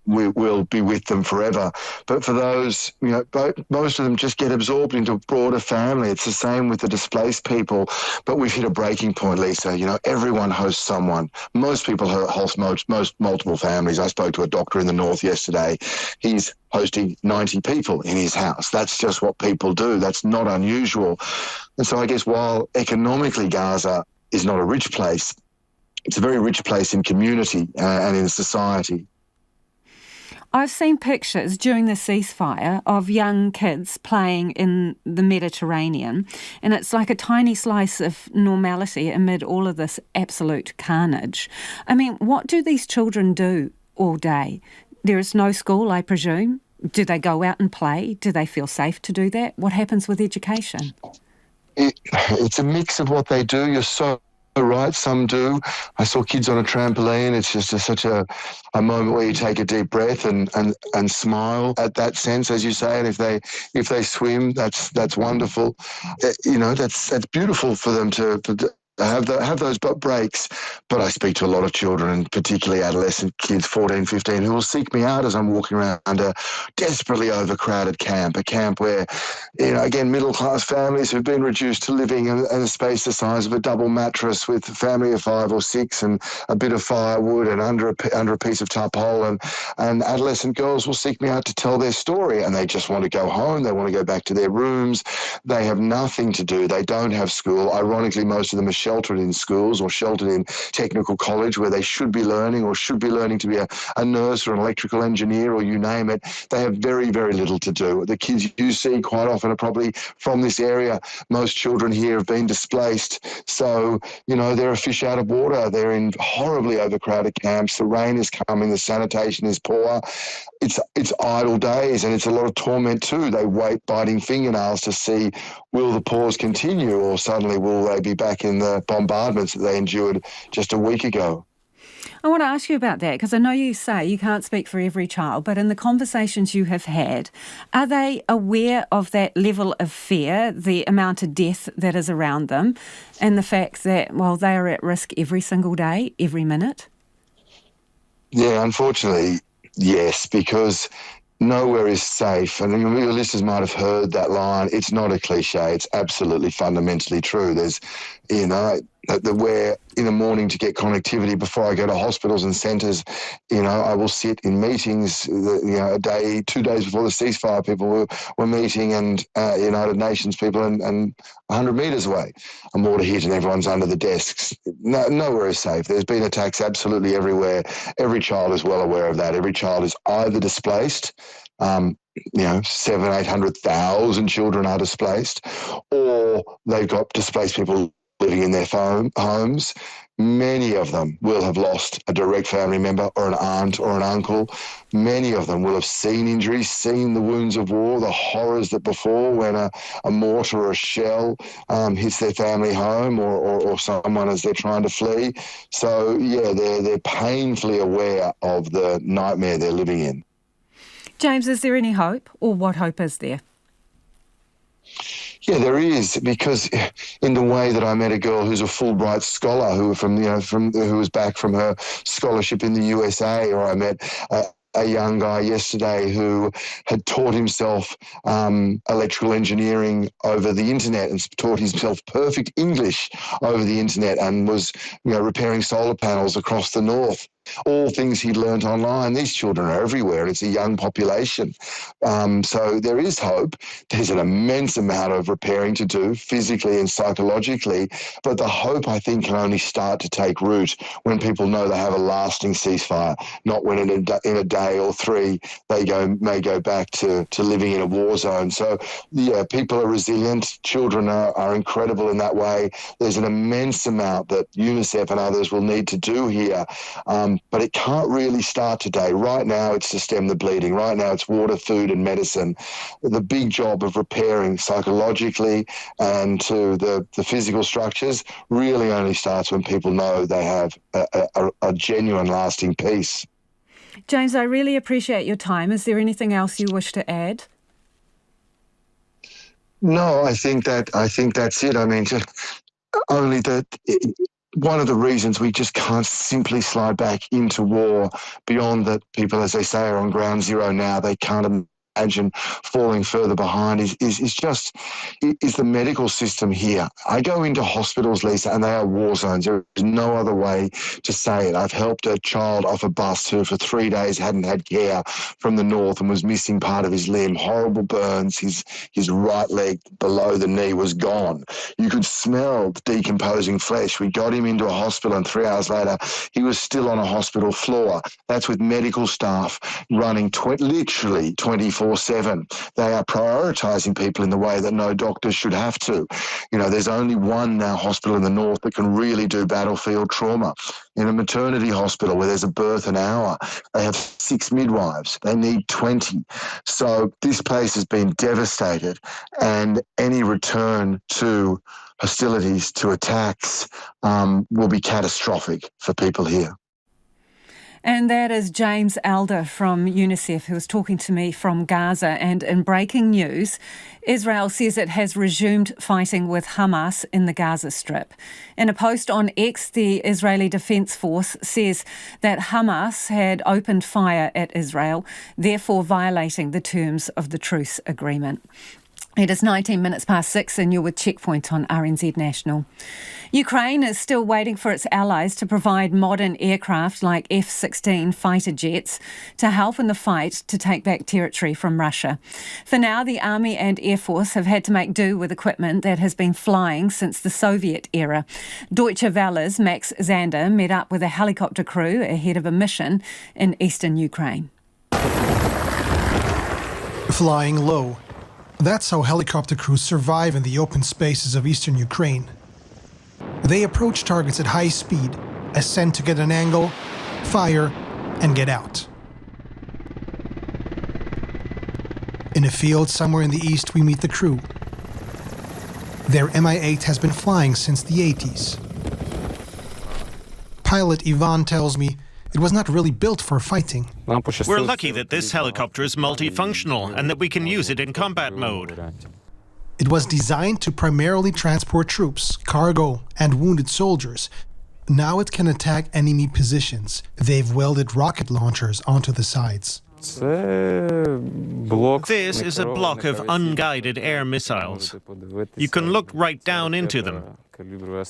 We will be with them forever. But for those, most of them just get absorbed into a broader family. It's the same with the displaced people. But we've hit a breaking point, Lisa. Everyone hosts someone. Most people host multiple families. I spoke to a doctor in the north yesterday. He's hosting 90 people in his house. That's just what people do. That's not unusual. And so I guess while economically Gaza is not a rich place, it's a very rich place in community and in society. I've seen pictures during the ceasefire of young kids playing in the Mediterranean, and it's like a tiny slice of normality amid all of this absolute carnage. I mean, what do these children do all day? There is no school, I presume. Do they go out and play? Do they feel safe to do that? What happens with education? It's a mix of what they do. You're so right, some do. I saw kids on a trampoline. It's just such a moment where you take a deep breath and smile at that sense, as you say. And if they swim, that's wonderful. That's beautiful for them to have those breaks. But I speak to a lot of children, and particularly adolescent kids, 14, 15, who will seek me out as I'm walking around a desperately overcrowded camp, a camp where, again, middle-class families who've been reduced to living in a space the size of a double mattress with a family of 5 or 6 and a bit of firewood and under a piece of tarpaulin. And adolescent girls will seek me out to tell their story, and they just want to go home. They want to go back to their rooms. They have nothing to do. They don't have school. Ironically, most of them are sheltered in schools or sheltered in technical college where they should be learning to be a nurse or an electrical engineer or you name it. They have very, very little to do. The kids you see quite often are probably from this area. Most children here have been displaced. So, they're a fish out of water. They're in horribly overcrowded camps. The rain is coming. The sanitation is poor. It's idle days, and it's a lot of torment too. They wait biting fingernails to see, will the pause continue, or suddenly will they be back in the bombardments that they endured just a week ago? I want to ask you about that because I know you say you can't speak for every child, but in the conversations you have had, are they aware of that level of fear, the amount of death that is around them, and the fact that, well, they are at risk every single day, every minute? Yeah, unfortunately, yes, because nowhere is safe. And your listeners might have heard that line. It's not a cliche. It's absolutely fundamentally true. There's, where in the morning to get connectivity before I go to hospitals and centres, I will sit in meetings, 2 days before the ceasefire, people were meeting, and United Nations people and 100 metres away, a mortar hit and everyone's under the desks. Nowhere is safe. There's been attacks absolutely everywhere. Every child is well aware of that. Every child is either displaced, 800,000 children are displaced, or they've got displaced people living in their homes. Many of them will have lost a direct family member or an aunt or an uncle. Many of them will have seen injuries, seen the wounds of war, the horrors that befall when a mortar or a shell hits their family home or someone as they're trying to flee. So, yeah, they're painfully aware of the nightmare they're living in. James, is there any hope, or what hope is there? Yeah, there is, because in the way that I met a girl who's a Fulbright scholar who was back from her scholarship in the USA, or I met a young guy yesterday who had taught himself electrical engineering over the internet and taught himself perfect English over the internet and was, repairing solar panels across the north. All things he'd learnt online. These children are everywhere, and it's a young population. So there is hope. There's an immense amount of repairing to do, physically and psychologically, but the hope, I think, can only start to take root when people know they have a lasting ceasefire, not when in a day or three they may go back to living in a war zone. So, yeah, people are resilient. Children are incredible in that way. There's an immense amount that UNICEF and others will need to do here. But it can't really start today. Right now, it's to stem the bleeding. Right now, it's water, food and medicine. The big job of repairing psychologically and to the physical structures really only starts when people know they have a genuine, lasting peace. James, I really appreciate your time. Is there anything else you wish to add? No, I think that's it. I mean, only that... One of the reasons we just can't simply slide back into war beyond that people, as they say, are on ground zero now. They can't imagine falling further behind is the medical system here. I go into hospitals, Lisa, and they are war zones. There is no other way to say it. I've helped a child off a bus who for 3 days hadn't had care from the north and was missing part of his limb, horrible burns. His right leg below the knee was gone. You could smell the decomposing flesh. We got him into a hospital, and 3 hours later, he was still on a hospital floor. That's with medical staff running literally 24/7. They are prioritising people in the way that no doctors should have to. There's only one now hospital in the north that can really do battlefield trauma. In a maternity hospital where there's a birth an hour, they have 6 midwives. They need 20. So this place has been devastated, and any return to hostilities, to attacks, will be catastrophic for people here. And that is James Elder from UNICEF, who was talking to me from Gaza. And in breaking news, Israel says it has resumed fighting with Hamas in the Gaza Strip. In a post on X, the Israeli Defence Force says that Hamas had opened fire at Israel, therefore violating the terms of the truce agreement. It is 19 minutes past 6 and you're with Checkpoint on RNZ National. Ukraine is still waiting for its allies to provide modern aircraft like F-16 fighter jets to help in the fight to take back territory from Russia. For now, the Army and Air Force have had to make do with equipment that has been flying since the Soviet era. Deutsche Welle's Max Zander met up with a helicopter crew ahead of a mission in eastern Ukraine. Flying low. That's how helicopter crews survive in the open spaces of eastern Ukraine. They approach targets at high speed, ascend to get an angle, fire, and get out. In a field somewhere in the east, we meet the crew. Their Mi-8 has been flying since the 80s. Pilot Ivan tells me it was not really built for fighting. We're lucky that this helicopter is multifunctional and that we can use it in combat mode. It was designed to primarily transport troops, cargo, and wounded soldiers. Now it can attack enemy positions. They've welded rocket launchers onto the sides. This is a block of unguided air missiles. You can look right down into them.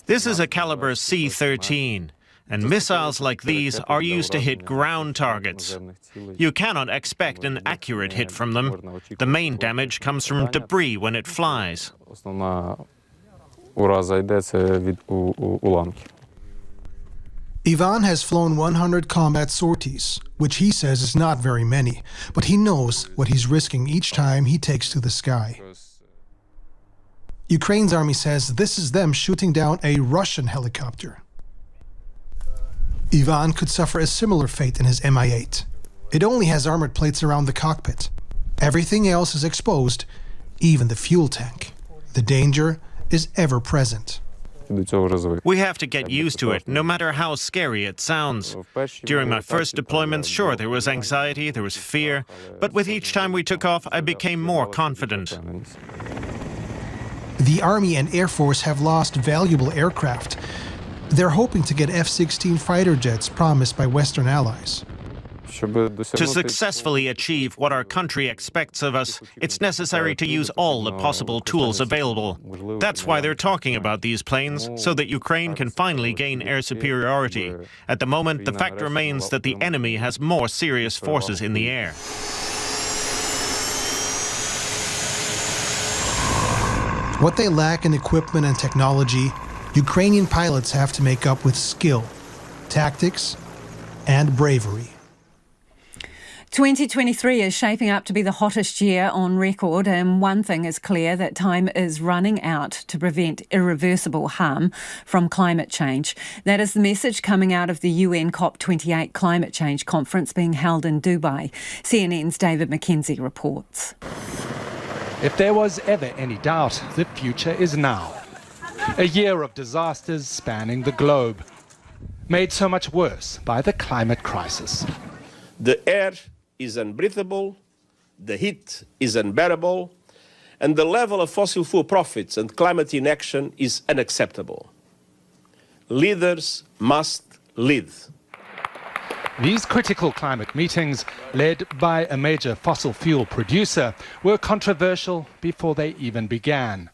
This is a caliber C-13, and missiles like these are used to hit ground targets. You cannot expect an accurate hit from them. The main damage comes from debris when it flies. Ivan has flown 100 combat sorties, which he says is not very many, but he knows what he's risking each time he takes to the sky. Ukraine's army says this is them shooting down a Russian helicopter. Ivan could suffer a similar fate in his Mi-8. It only has armored plates around the cockpit. Everything else is exposed, even the fuel tank. The danger is ever present. We have to get used to it, no matter how scary it sounds. During my first deployments, sure, there was anxiety, there was fear, but with each time we took off, I became more confident. The Army and Air Force have lost valuable aircraft. They're hoping to get F-16 fighter jets promised by Western allies. To successfully achieve what our country expects of us, it's necessary to use all the possible tools available. That's why they're talking about these planes, so that Ukraine can finally gain air superiority. At the moment, the fact remains that the enemy has more serious forces in the air. What they lack in equipment and technology, Ukrainian pilots have to make up with skill, tactics, and bravery. 2023 is shaping up to be the hottest year on record, and one thing is clear, that time is running out to prevent irreversible harm from climate change. That is the message coming out of the UN COP28 climate change conference being held in Dubai. CNN's David McKenzie reports. If there was ever any doubt, the future is now. A year of disasters spanning the globe, made so much worse by the climate crisis. The air is unbreathable, the heat is unbearable, and the level of fossil fuel profits and climate inaction is unacceptable. Leaders must lead. These critical climate meetings, led by a major fossil fuel producer, were controversial before they even began.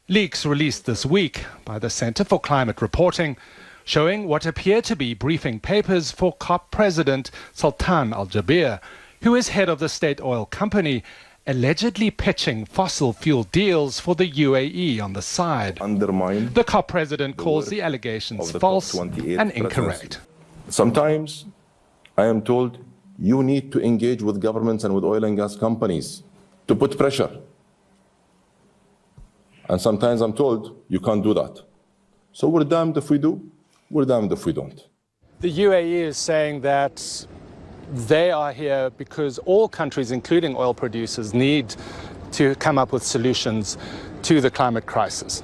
Leaks released this week by the Centre for Climate Reporting showing what appear to be briefing papers for COP President Sultan Al Jaber, who is head of the state oil company, allegedly pitching fossil fuel deals for the UAE on the side. The COP President calls the allegations false and incorrect. Sometimes I am told you need to engage with governments and with oil and gas companies to put pressure. And sometimes I'm told you can't do that. So we're damned if we do, we're damned if we don't. The UAE is saying that they are here because all countries, including oil producers, need to come up with solutions to the climate crisis.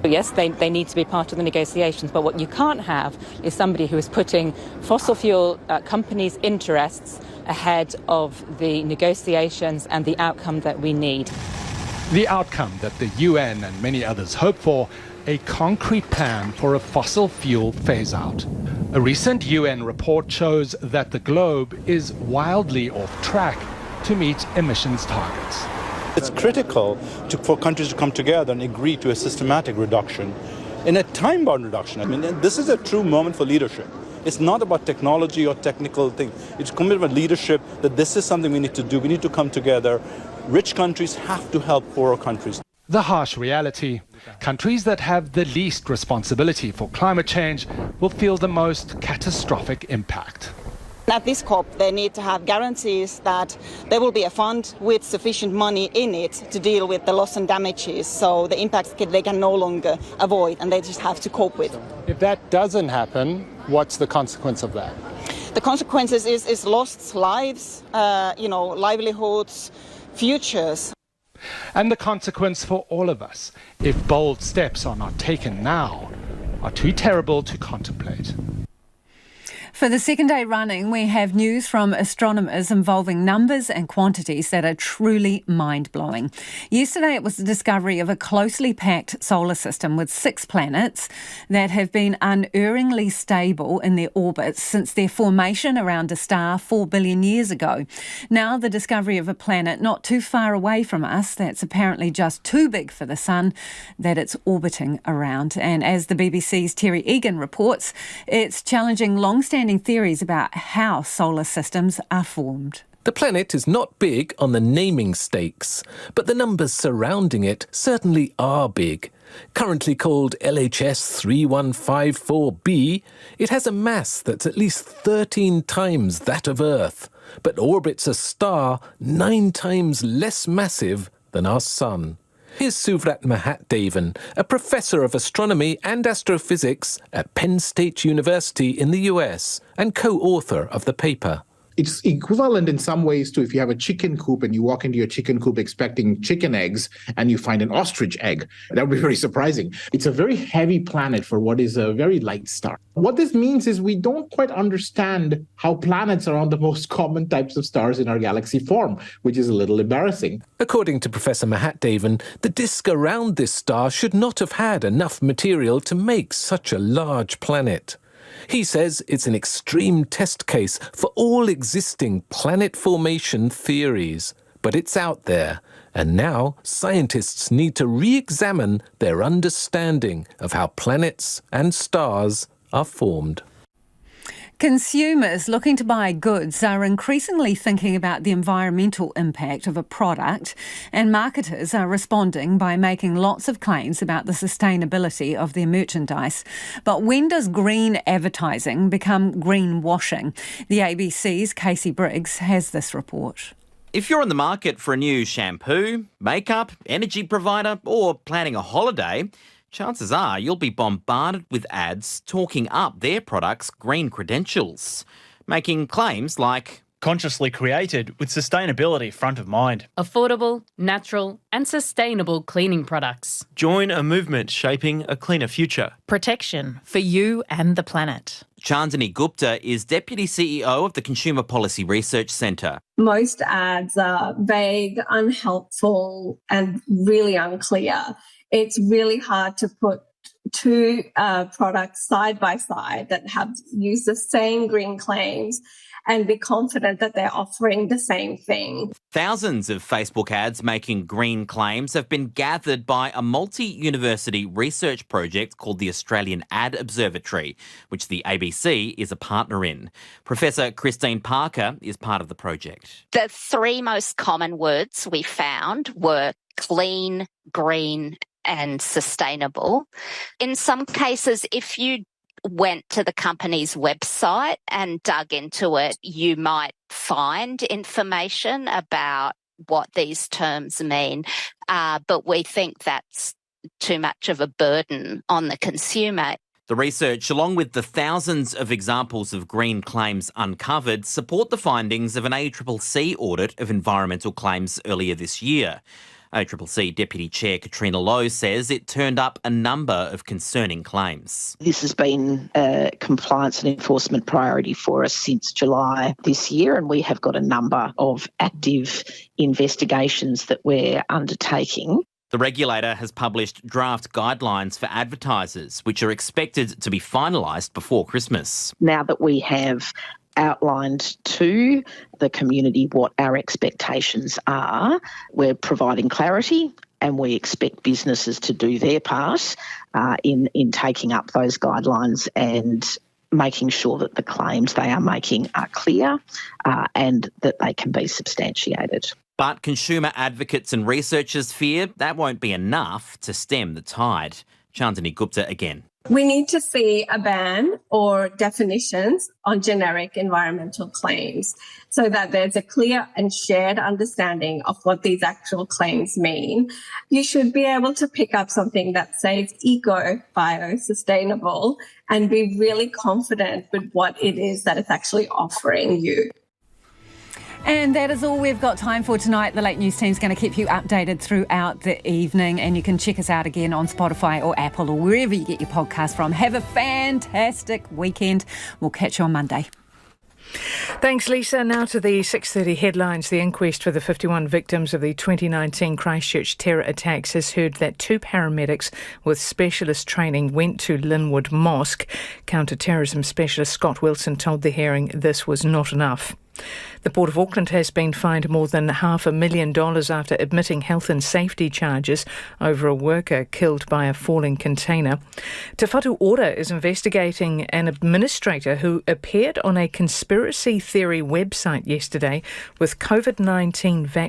Yes, they need to be part of the negotiations, but what you can't have is somebody who is putting fossil fuel companies' interests ahead of the negotiations and the outcome that we need. The outcome that the UN and many others hope for, a concrete plan for a fossil fuel phase-out. A recent UN report shows that the globe is wildly off track to meet emissions targets. It's critical for countries to come together and agree to a systematic reduction and a time-bound reduction. I mean, this is a true moment for leadership. It's not about technology or technical thing. It's commitment leadership that this is something we need to do. We need to come together. Rich countries have to help poorer countries. The harsh reality, countries that have the least responsibility for climate change will feel the most catastrophic impact. At this COP, they need to have guarantees that there will be a fund with sufficient money in it to deal with the loss and damages, so the impacts they can no longer avoid and they just have to cope with. If that doesn't happen, what's the consequence of that? The consequences is lost lives, livelihoods, futures. And the consequence for all of us, if bold steps are not taken now, are too terrible to contemplate. For the second day running, we have news from astronomers involving numbers and quantities that are truly mind-blowing. Yesterday, it was the discovery of a closely packed solar system with 6 planets that have been unerringly stable in their orbits since their formation around a star 4 billion years ago. Now, the discovery of a planet not too far away from us that's apparently just too big for the sun that it's orbiting around. And as the BBC's Terry Egan reports, it's challenging long-standing theories about how solar systems are formed. The planet is not big on the naming stakes, but the numbers surrounding it certainly are big. Currently called LHS 3154b, it has a mass that's at least 13 times that of Earth, but orbits a star 9 times less massive than our Sun. Here's Suvrat Mahatdevan, a professor of astronomy and astrophysics at Penn State University in the US and co-author of the paper. It's equivalent in some ways to if you have a chicken coop and you walk into your chicken coop expecting chicken eggs and you find an ostrich egg. That would be very surprising. It's a very heavy planet for what is a very light star. What this means is we don't quite understand how planets around the most common types of stars in our galaxy form, which is a little embarrassing. According to Professor Mahatdevan, the disk around this star should not have had enough material to make such a large planet. He says it's an extreme test case for all existing planet formation theories. But it's out there, and now scientists need to re-examine their understanding of how planets and stars are formed. Consumers looking to buy goods are increasingly thinking about the environmental impact of a product, and marketers are responding by making lots of claims about the sustainability of their merchandise. But when does green advertising become greenwashing? The ABC's Casey Briggs has this report. If you're in the market for a new shampoo, makeup, energy provider, or planning a holiday, chances are you'll be bombarded with ads talking up their product's green credentials, making claims like consciously created with sustainability front of mind. Affordable, natural and sustainable cleaning products. Join a movement shaping a cleaner future. Protection for you and the planet. Chandani Gupta is Deputy CEO of the Consumer Policy Research Centre. Most ads are vague, unhelpful and really unclear. It's really hard to put two products side by side that have used the same green claims and be confident that they're offering the same thing. Thousands of Facebook ads making green claims have been gathered by a multi-university research project called the Australian Ad Observatory, which the ABC is a partner in. Professor Christine Parker is part of the project. The 3 most common words we found were clean, green, and sustainable. In some cases, if you went to the company's website and dug into it, you might find information about what these terms mean, but we think that's too much of a burden on the consumer. The research, along with the thousands of examples of green claims uncovered, support the findings of an ACCC audit of environmental claims earlier this year. ACCC Deputy Chair Katrina Lowe says it turned up a number of concerning claims. This has been a compliance and enforcement priority for us since July this year, and we have got a number of active investigations that we're undertaking. The regulator has published draft guidelines for advertisers, which are expected to be finalised before Christmas. Now that we have outlined to the community what our expectations are, we're providing clarity and we expect businesses to do their part in taking up those guidelines and making sure that the claims they are making are clear and that they can be substantiated. But consumer advocates and researchers fear that won't be enough to stem the tide. Chandani Gupta again. We need to see a ban or definitions on generic environmental claims so that there's a clear and shared understanding of what these actual claims mean. You should be able to pick up something that says eco, bio, sustainable and be really confident with what it is that it's actually offering you. And that is all we've got time for tonight. The Late News team's going to keep you updated throughout the evening, and you can check us out again on Spotify or Apple or wherever you get your podcast from. Have a fantastic weekend. We'll catch you on Monday. Thanks, Lisa. Now to the 6:30 headlines. The inquest for the 51 victims of the 2019 Christchurch terror attacks has heard that 2 paramedics with specialist training went to Linwood Mosque. Counter-terrorism specialist Scott Wilson told the hearing this was not enough. The Port of Auckland has been fined more than $500,000 after admitting health and safety charges over a worker killed by a falling container. Te Whatu Ora is investigating an administrator who appeared on a conspiracy theory website yesterday with COVID-19 vaccine